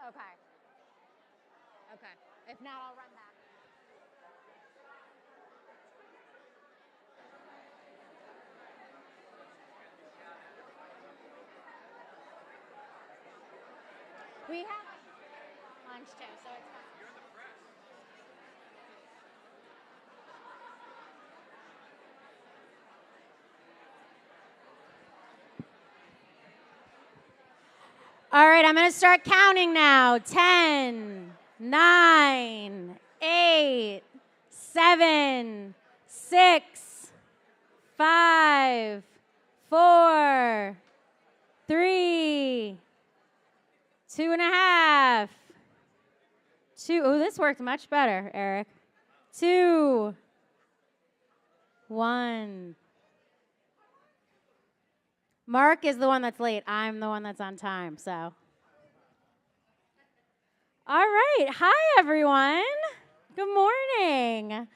Okay. Okay. If not, I'll run back. We have lunch too, so it's fine. All right, I'm going to start counting now. 10, 9, 8, 7, 6, 5, 4, 3, 2.5, 2. Oh, this worked much better, Eric. 2, 1. Mark is the one that's late. I'm the one that's on time, so. All right. Hi, everyone. Good morning.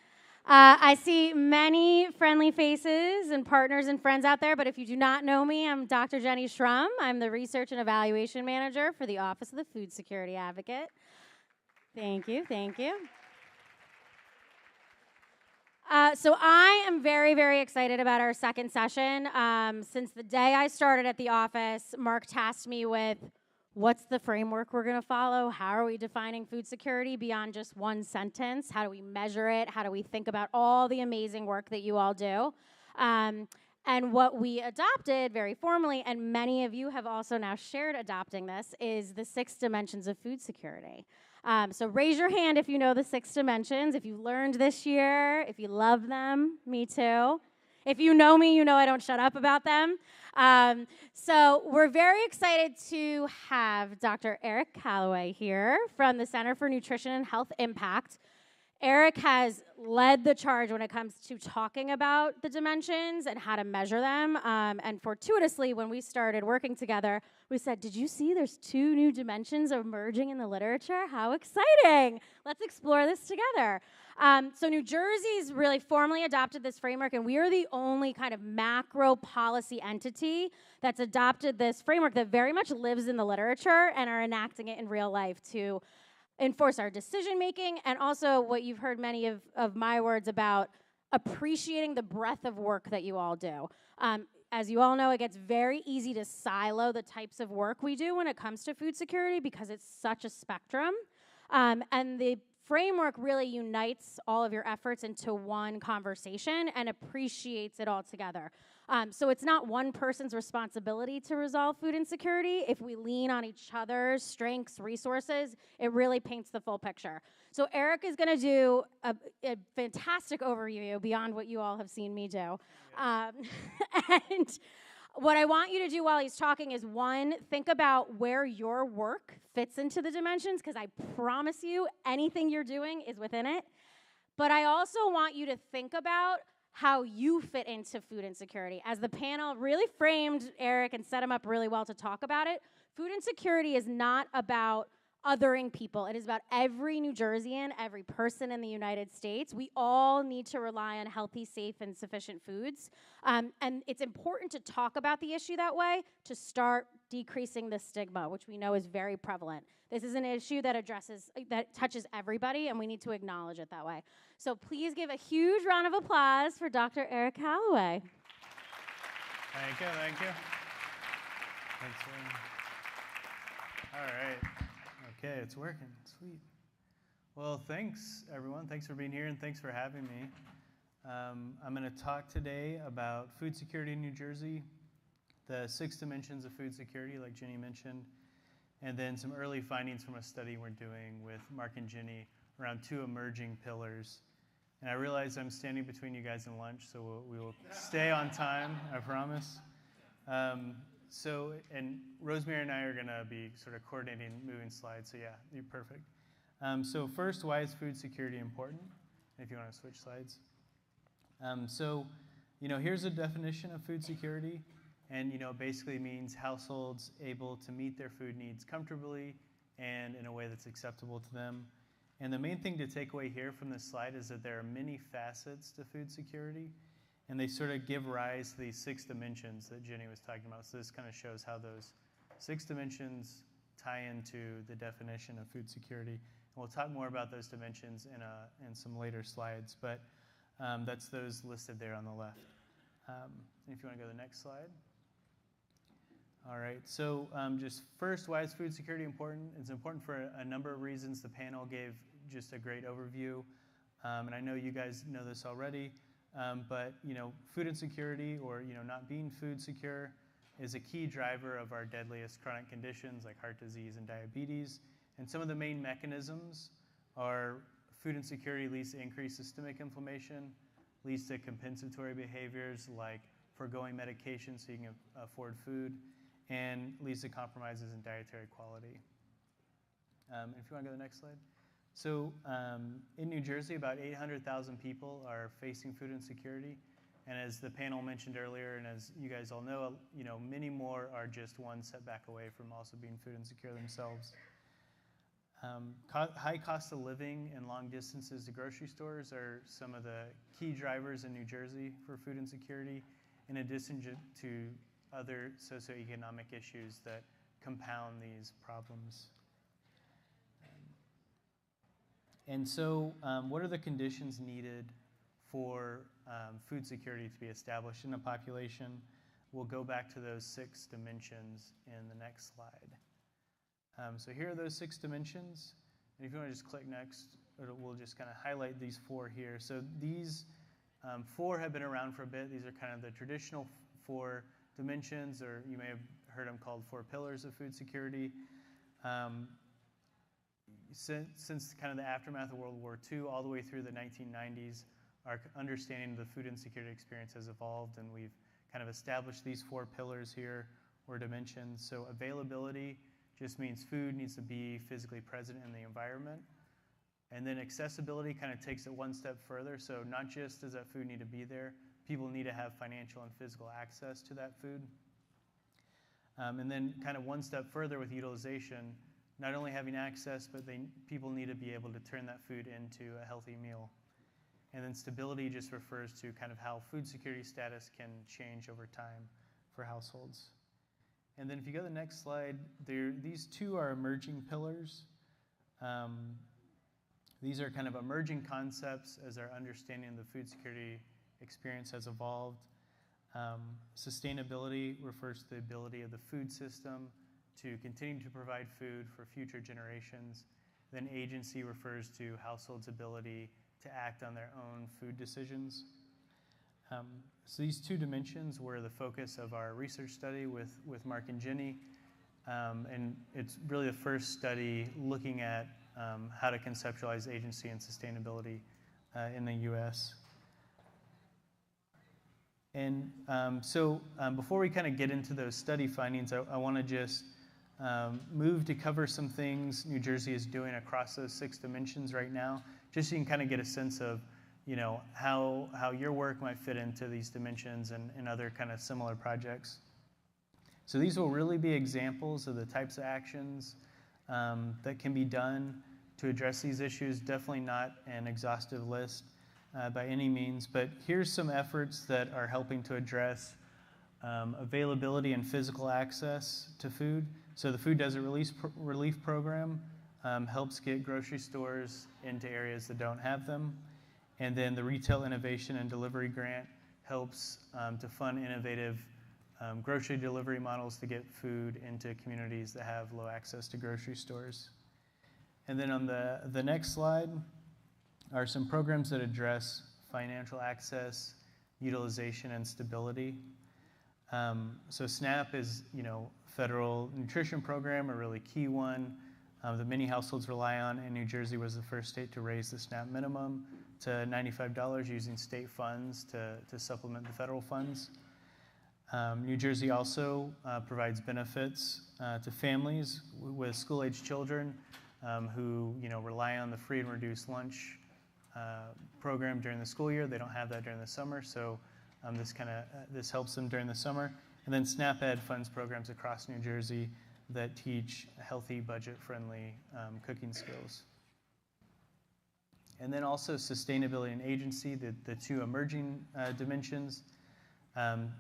I see many friendly faces and partners and friends out there, but if you do not know me, I'm Dr. Jenny Schrum. I'm the Research and Evaluation Manager for the Office of the Food Security Advocate. Thank you. Thank you. So I am very, very excited about our second session. Since the day I started at the office, Mark tasked me with what's the framework we're going to follow? How are we defining food security beyond just one sentence? How do we measure it? How do we think about all the amazing work that you all do? And what we adopted very formally, and many of you have also now shared adopting this, is the 6 dimensions of food security. So raise your hand if you know the 6 dimensions, if you learned this year, if you love them, me too. If you know me, you know I don't shut up about them. So we're very excited to have Dr. Eric Callaway here from the Center for Nutrition and Health Impact. Eric has led the charge when it comes to talking about the dimensions and how to measure them. And fortuitously, when we started working together, we said, did you see there's 2 new dimensions emerging in the literature? How exciting. Let's explore this together. So New Jersey's really formally adopted this framework, and we are the only kind of macro policy entity that's adopted this framework that very much lives in the literature and are enacting it in real life to enforce our decision making, and also what you've heard many of my words about appreciating the breadth of work that you all do. As you all know, it gets very easy to silo the types of work we do when it comes to food security because it's such a spectrum. And the framework really unites all of your efforts into one conversation and appreciates it all together. So it's not one person's responsibility to resolve food insecurity. If we lean on each other's strengths, resources, it really paints the full picture. So Eric is going to do a fantastic overview beyond what you all have seen me do. And what I want you to do while he's talking is, 1, think about where your work fits into the dimensions, because I promise you anything you're doing is within it. But I also want you to think about how you fit into food insecurity. As the panel really framed Eric and set him up really well to talk about it, food insecurity is not about othering people. It is about every New Jerseyan, every person in the United States. We all need to rely on healthy, safe, and sufficient foods. And it's important to talk about the issue that way to start decreasing the stigma, which we know is very prevalent. This is an issue that touches everybody, and we need to acknowledge it that way. So please give a huge round of applause for Dr. Eric Callaway. Thank you, thank you. Thanks, all right. Okay, it's working. Sweet. Well, thanks, everyone. Thanks for being here, and thanks for having me. I'm going to talk today about food security in New Jersey, the 6 dimensions of food security, like Ginny mentioned, and then some early findings from a study we're doing with Mark and Ginny around 2 emerging pillars. And I realize I'm standing between you guys and lunch, so we will stay on time, I promise. And Rosemary and I are going to be sort of coordinating moving slides, so yeah, you're perfect. So first, why is food security important? If you want to switch slides. Here's a definition of food security. And, basically means households able to meet their food needs comfortably and in a way that's acceptable to them. And the main thing to take away here from this slide is that there are many facets to food security, and they sort of give rise to these 6 dimensions that Jenny was talking about. So this kind of shows how those 6 dimensions tie into the definition of food security. And we'll talk more about those dimensions in some later slides, but that's those listed there on the left. If you want to go to the next slide. All right, so just first, why is food security important? It's important for a number of reasons. The panel gave just a great overview, and I know you guys know this already, but food insecurity or not being food secure is a key driver of our deadliest chronic conditions like heart disease and diabetes. And some of the main mechanisms are food insecurity leads to increased systemic inflammation, leads to compensatory behaviors like foregoing medication so you can afford food, and leads to compromises in dietary quality. If you want to go to the next slide. So in New Jersey, about 800,000 people are facing food insecurity. And as the panel mentioned earlier, and as you guys all know, many more are just one setback away from also being food insecure themselves. High cost of living and long distances to grocery stores are some of the key drivers in New Jersey for food insecurity, in addition to other socioeconomic issues that compound these problems. And so what are the conditions needed for food security to be established in a population? We'll go back to those 6 dimensions in the next slide. So here are those 6 dimensions. And if you want to just click next, we'll just kind of highlight these 4 here. So these 4 have been around for a bit. These are kind of the traditional 4 dimensions, or you may have heard them called 4 pillars of food security. Since kind of the aftermath of World War II all the way through the 1990s, our understanding of the food insecurity experience has evolved, and we've kind of established these 4 pillars here, or dimensions. So availability just means food needs to be physically present in the environment. And then accessibility kind of takes it one step further. So not just does that food need to be there, people need to have financial and physical access to that food. And then kind of one step further with utilization, not only having access, but people need to be able to turn that food into a healthy meal. And then stability just refers to kind of how food security status can change over time for households. And then if you go to the next slide, these 2 are emerging pillars. These are kind of emerging concepts as our understanding of the food security experience has evolved. Sustainability refers to the ability of the food system to continue to provide food for future generations. Then agency refers to households' ability to act on their own food decisions. So these 2 dimensions were the focus of our research study with Mark and Jenny. And it's really the first study looking at how to conceptualize agency and sustainability in the U.S. And before we kind of get into those study findings, I want to just move to cover some things New Jersey is doing across those 6 dimensions right now, just so you can kind of get a sense of how your work might fit into these dimensions and other kind of similar projects. So these will really be examples of the types of actions that can be done to address these issues. Definitely not an exhaustive list by any means, but here's some efforts that are helping to address availability and physical access to food. So the Food Desert Relief Program helps get grocery stores into areas that don't have them. And then the Retail Innovation and Delivery Grant helps to fund innovative grocery delivery models to get food into communities that have low access to grocery stores. And then on the next slide are some programs that address financial access, utilization, and stability. So SNAP is, federal nutrition program, a really key one that many households rely on, and New Jersey was the first state to raise the SNAP minimum to $95 using state funds to supplement the federal funds. New Jersey also provides benefits to families with school-age children who rely on the free and reduced lunch program during the school year. They don't have that during the summer, so this helps them during the summer. And then SNAP-Ed funds programs across New Jersey that teach healthy, budget-friendly cooking skills. And then also sustainability and agency, the two emerging dimensions.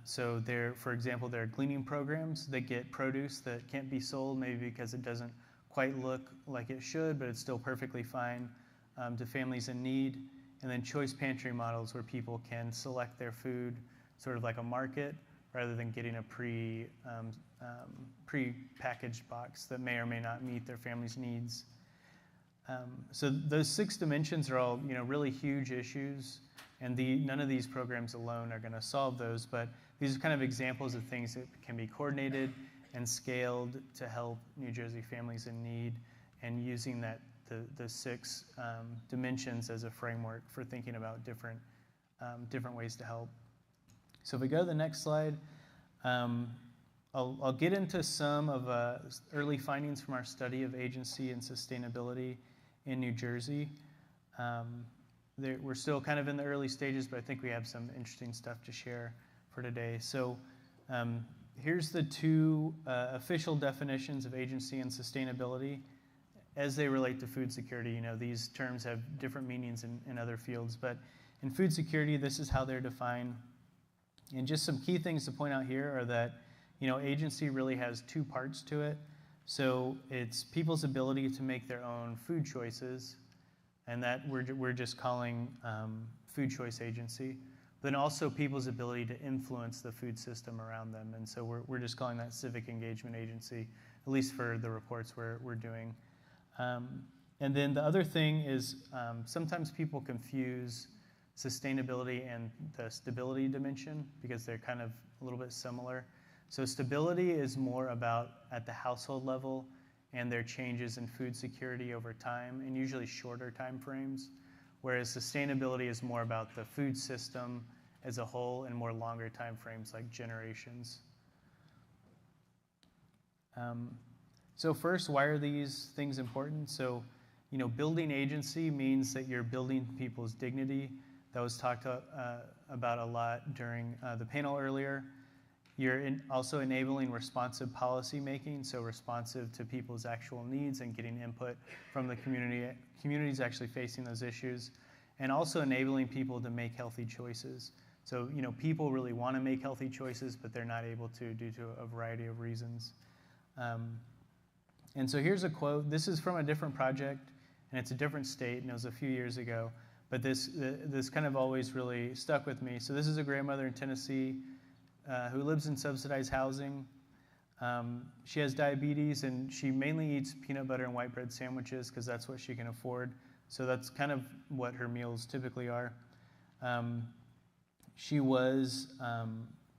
So for example, there are gleaning programs that get produce that can't be sold, maybe because it doesn't quite look like it should, but it's still perfectly fine, to families in need. And then choice pantry models where people can select their food sort of like a market rather than getting a pre-packaged box that may or may not meet their family's needs. So those 6 dimensions are all really huge issues, and none of these programs alone are going to solve those, but these are kind of examples of things that can be coordinated and scaled to help New Jersey families in need, and using the 6 dimensions as a framework for thinking about different ways to help. So if we go to the next slide, I'll get into some of early findings from our study of agency and sustainability in New Jersey. We're still kind of in the early stages, but I think we have some interesting stuff to share for today. So here's the 2 official definitions of agency and sustainability as they relate to food security. These terms have different meanings in other fields, but in food security, this is how they're defined. And just some key things to point out here are that, agency really has 2 parts to it. So it's people's ability to make their own food choices, and that we're just calling food choice agency. Then also people's ability to influence the food system around them, and so we're just calling that civic engagement agency, at least for the reports we're doing. And then the other thing is sometimes people confuse sustainability and the stability dimension because they're kind of a little bit similar. So stability is more about at the household level and their changes in food security over time, and usually shorter time frames, whereas sustainability is more about the food system as a whole and more longer time frames like generations. So first, why are these things important? So, building agency means that you're building people's dignity. That was talked about a lot during the panel earlier. You're also enabling responsive policy making, so responsive to people's actual needs and getting input from the communities actually facing those issues, and also enabling people to make healthy choices. So, people really want to make healthy choices, but they're not able to due to a variety of reasons. And so here's a quote. This is from a different project, and it's a different state, and it was a few years ago. But this kind of always really stuck with me. So this is a grandmother in Tennessee who lives in subsidized housing. She has diabetes, and she mainly eats peanut butter and white bread sandwiches because that's what she can afford. So that's kind of what her meals typically are. She was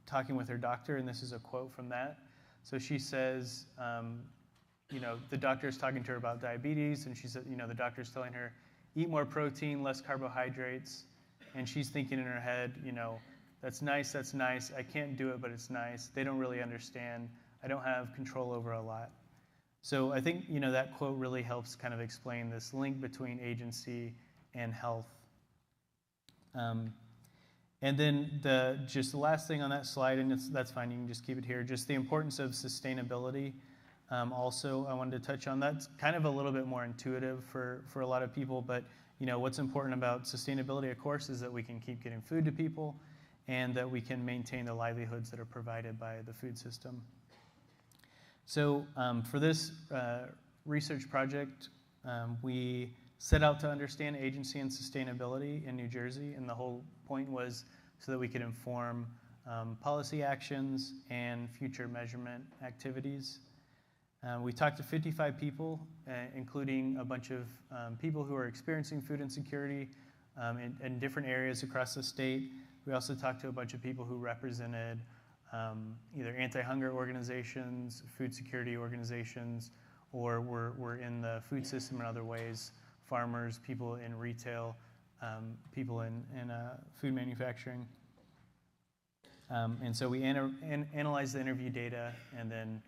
talking with her doctor, and this is a quote from that. So she says, the doctor's talking to her about diabetes, and she said, the doctor's telling her, eat more protein, less carbohydrates. And she's thinking in her head, that's nice, I can't do it, but it's nice. They don't really understand. I don't have control over a lot. So I think, that quote really helps kind of explain this link between agency and health. And then just the last thing on that slide, and that's fine, you can just keep it here, just the importance of sustainability. Also, I wanted to touch on that's kind of a little bit more intuitive for a lot of people, but what's important about sustainability, of course, is that we can keep getting food to people and that we can maintain the livelihoods that are provided by the food system. So for this research project, we set out to understand agency and sustainability in New Jersey, and the whole point was so that we could inform policy actions and future measurement activities. We talked to 55 people, including a bunch of people who are experiencing food insecurity in different areas across the state. We also talked to a bunch of people who represented either anti-hunger organizations, food security organizations, or were in the food system in other ways, farmers, people in retail, people in food manufacturing. And so we analyzed the interview data, and then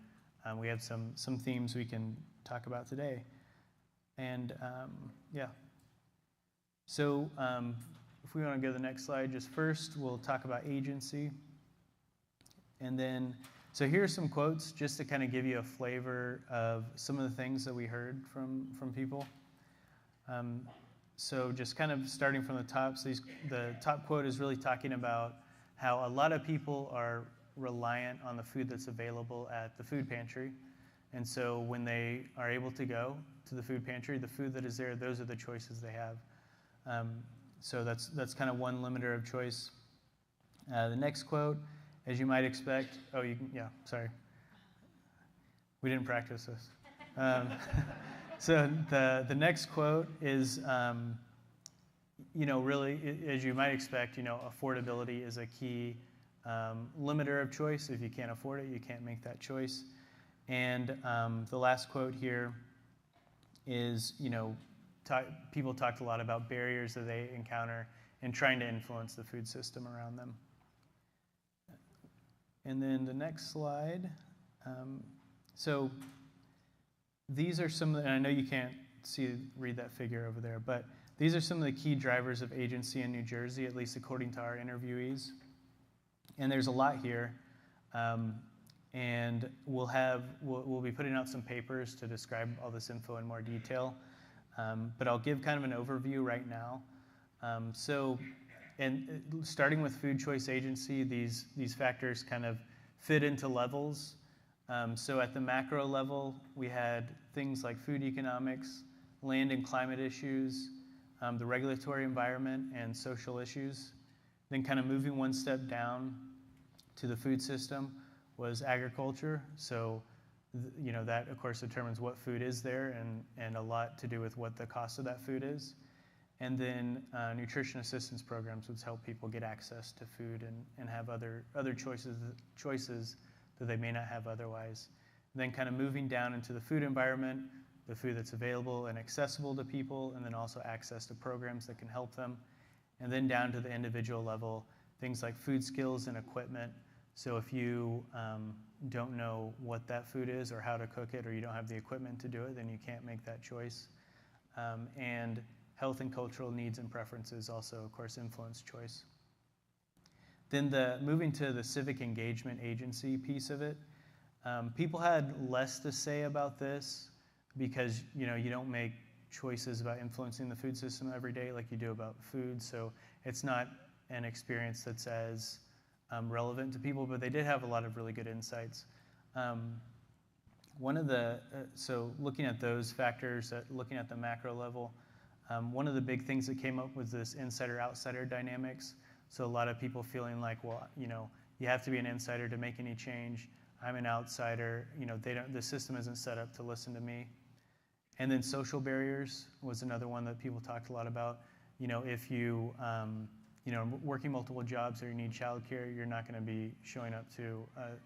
we have some themes we can talk about today. And yeah. So if we want to go to the next slide, just first we'll talk about agency. And then, so here are some quotes just to kind of give you a flavor of some of the things that we heard from people. So just kind of starting from the top, so the top quote is really talking about how a lot of people are reliant on the food that's available at the food pantry. And so when they are able to go to the food pantry, the food that is there, those are the choices they have. So that's kind of one limiter of choice. The next quote, as you might expect, sorry. We didn't practice this. So the next quote is, really, as you might expect, affordability is a key limiter of choice. If you can't afford it, you can't make that choice. And the last quote here is, people talked a lot about barriers that they encounter in trying to influence the food system around them. And then the next slide. So these are some, and I know you can't read that figure over there, but these are some of the key drivers of agency in New Jersey, at least according to our interviewees. And there's a lot here. And we'll be putting out some papers to describe all this info in more detail. But I'll give kind of an overview right now. And starting with food choice agency, these factors kind of fit into levels. So at the macro level, we had things like food economics, land and climate issues, the regulatory environment, and social issues. Then kind of moving one step down to the food system was agriculture. So, that, of course, determines what food is there and a lot to do with what the cost of that food is. And then nutrition assistance programs would help people get access to food and have other choices that they may not have otherwise. And then kind of moving down into the food environment, the food that's available and accessible to people, and then also access to programs that can help them. And then down to the individual level, things like food skills and equipment. So if you don't know what that food is or how to cook it, or you don't have the equipment to do it, then you can't make that choice. And health and cultural needs and preferences also, of course, influence choice. Then moving to the civic engagement agency piece of it, people had less to say about this because you don't make choices about influencing the food system every day like you do about food, so it's not an experience that's as relevant to people, but they did have a lot of really good insights. So looking at those factors, looking at the macro level, one of the big things that came up was this insider-outsider dynamics. So a lot of people feeling like, well, you have to be an insider to make any change. I'm an outsider. The system isn't set up to listen to me. And then social barriers was another one that people talked a lot about. If you working multiple jobs or you need childcare, you're not going to be showing up to a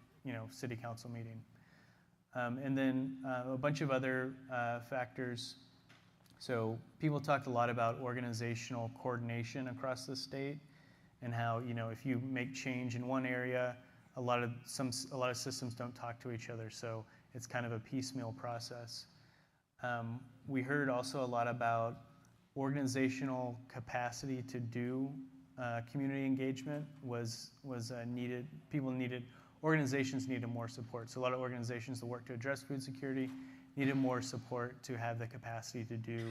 city council meeting. And then a bunch of other factors. So people talked a lot about organizational coordination across the state, and how if you make change in one area, a lot of systems don't talk to each other, so it's kind of a piecemeal process. We heard also a lot about organizational capacity to do community engagement was needed. Organizations needed more support. So a lot of organizations that work to address food security needed more support to have the capacity to do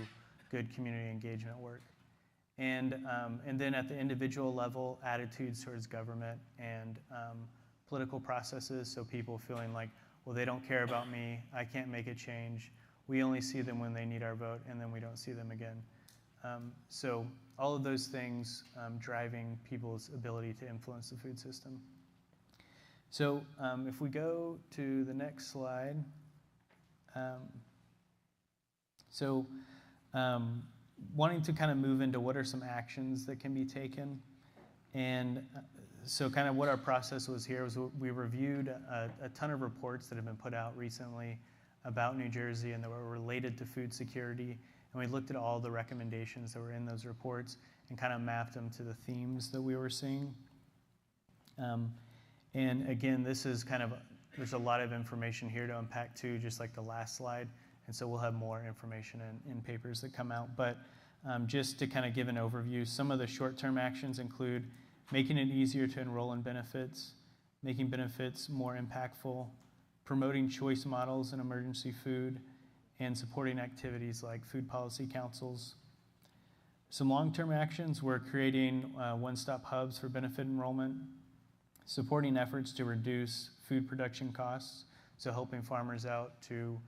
good community engagement work. And then at the individual level, attitudes towards government and political processes, so people feeling like, well, they don't care about me, I can't make a change, we only see them when they need our vote, and then we don't see them again. So all of those things driving people's ability to influence the food system. So if we go to the next slide. Wanting to kind of move into what are some actions that can be taken. And so kind of what our process was here was we reviewed a ton of reports that have been put out recently about New Jersey and that were related to food security. And we looked at all the recommendations that were in those reports and kind of mapped them to the themes that we were seeing. And again, this is kind of, there's a lot of information here to unpack too, just like the last slide. And so we'll have more information in papers that come out. But just to kind of give an overview, some of the short-term actions include making it easier to enroll in benefits, making benefits more impactful, promoting choice models in emergency food, and supporting activities like food policy councils. Some long-term actions, we're creating one-stop hubs for benefit enrollment, supporting efforts to reduce food production costs, so helping farmers out to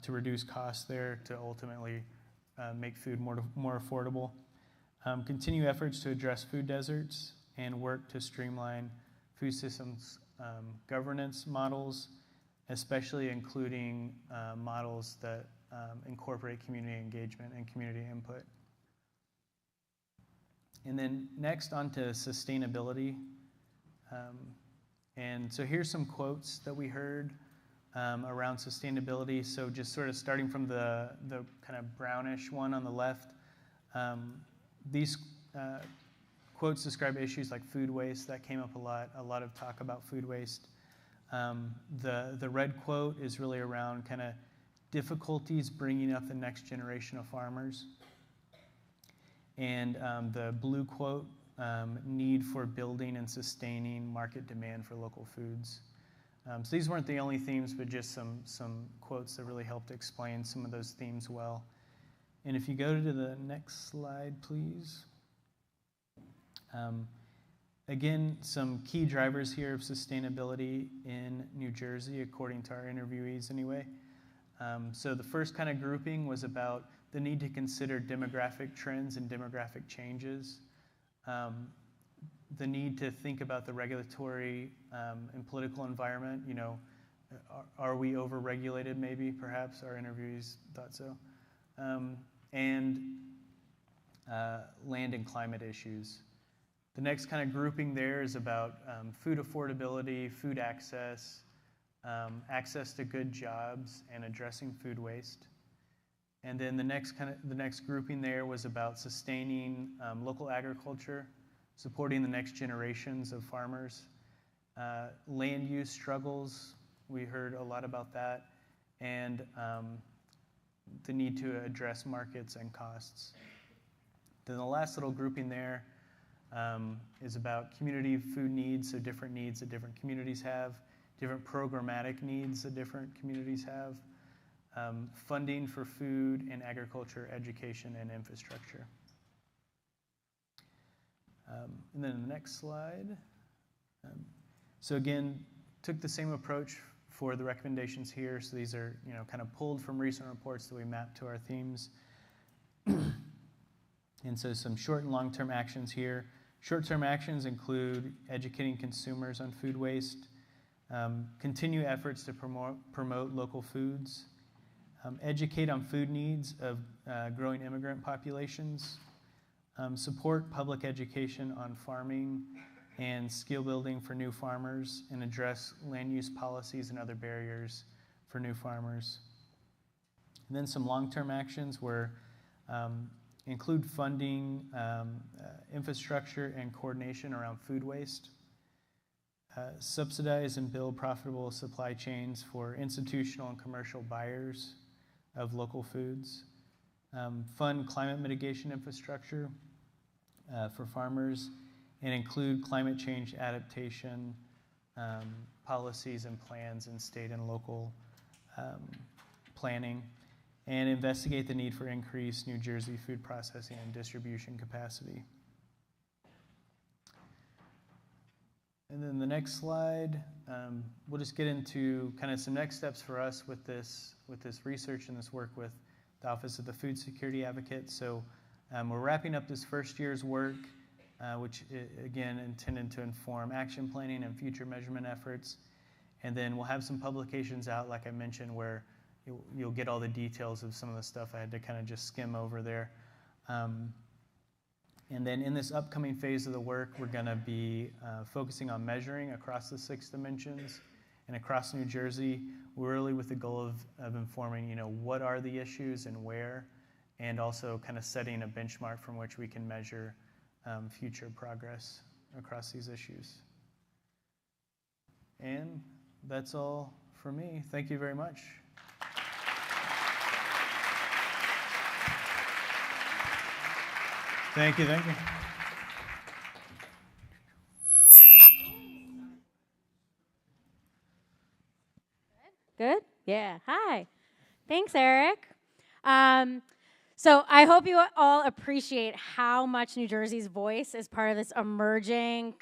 reduce costs there to ultimately make food more affordable. Continue efforts to address food deserts and work to streamline food systems governance models, especially including models that incorporate community engagement and community input. And then next on to sustainability. And so here's some quotes that we heard around sustainability. So just sort of starting from the kind of brownish one on the left, these quotes describe issues like food waste. That came up a lot of talk about food waste. The red quote is really around kind of difficulties bringing up the next generation of farmers. And the blue quote, need for building and sustaining market demand for local foods. So these weren't the only themes, but just some quotes that really helped explain some of those themes well. And if you go to the next slide, please. Again, some key drivers here of sustainability in New Jersey, according to our interviewees anyway. So the first kind of grouping was about the need to consider demographic trends and demographic changes. The need to think about the regulatory and political environment. You know, are we over-regulated maybe, perhaps? Our interviewees thought so. And land and climate issues. The next kind of grouping there is about food affordability, food access, access to good jobs, and addressing food waste. And then the next grouping there was about sustaining local agriculture, supporting the next generations of farmers, land use struggles. We heard a lot about that, and the need to address markets and costs. Then the last little grouping there is about community food needs, so different needs that different communities have, different programmatic needs that different communities have, funding for food and agriculture, education, and infrastructure. And then the next slide. So again, took the same approach for the recommendations here. So these are, you know, kind of pulled from recent reports that we mapped to our themes. And so some short and long-term actions here. Short-term actions include educating consumers on food waste, continue efforts to promote local foods, educate on food needs of growing immigrant populations, support public education on farming and skill building for new farmers, and address land use policies and other barriers for new farmers. And then some long-term actions were include funding, infrastructure, and coordination around food waste, subsidize and build profitable supply chains for institutional and commercial buyers of local foods, fund climate mitigation infrastructure for farmers, and include climate change adaptation policies and plans in state and local planning, and investigate the need for increased New Jersey food processing and distribution capacity. And then the next slide, we'll just get into kind of some next steps for us with this research and this work with the Office of the Food Security Advocate. So we're wrapping up this first year's work, which again intended to inform action planning and future measurement efforts. And then we'll have some publications out, like I mentioned, where you'll get all the details of some of the stuff I had to kind of just skim over there. And then in this upcoming phase of the work, we're going to be focusing on measuring across the 6 dimensions and across New Jersey, really with the goal of informing, you know, what are the issues and where, and also kind of setting a benchmark from which we can measure future progress across these issues. And that's all for me. Thank you very much. Thank you, thank you. Good? Yeah. Hi. Thanks, Eric. So I hope you all appreciate how much New Jersey's voice is part of this emerging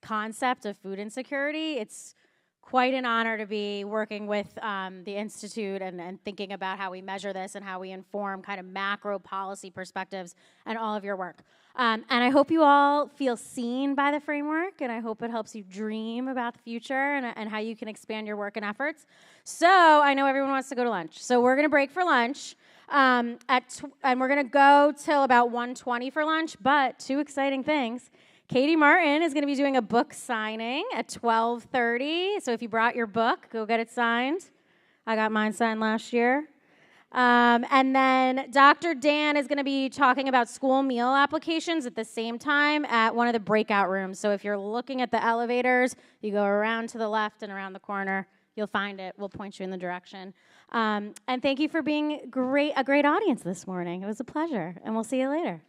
concept of food insecurity. It's quite an honor to be working with the Institute and thinking about how we measure this and how we inform kind of macro policy perspectives and all of your work. And I hope you all feel seen by the framework, and I hope it helps you dream about the future and how you can expand your work and efforts. So I know everyone wants to go to lunch. So we're going to break for lunch, and we're going to go till about 1:20 for lunch, but two exciting things. Katie Martin is going to be doing a book signing at 12:30. So if you brought your book, go get it signed. I got mine signed last year. And then Dr. Dan is going to be talking about school meal applications at the same time at one of the breakout rooms. So if you're looking at the elevators, you go around to the left and around the corner. You'll find it. We'll point you in the direction. And thank you for being a great audience this morning. It was a pleasure, and we'll see you later.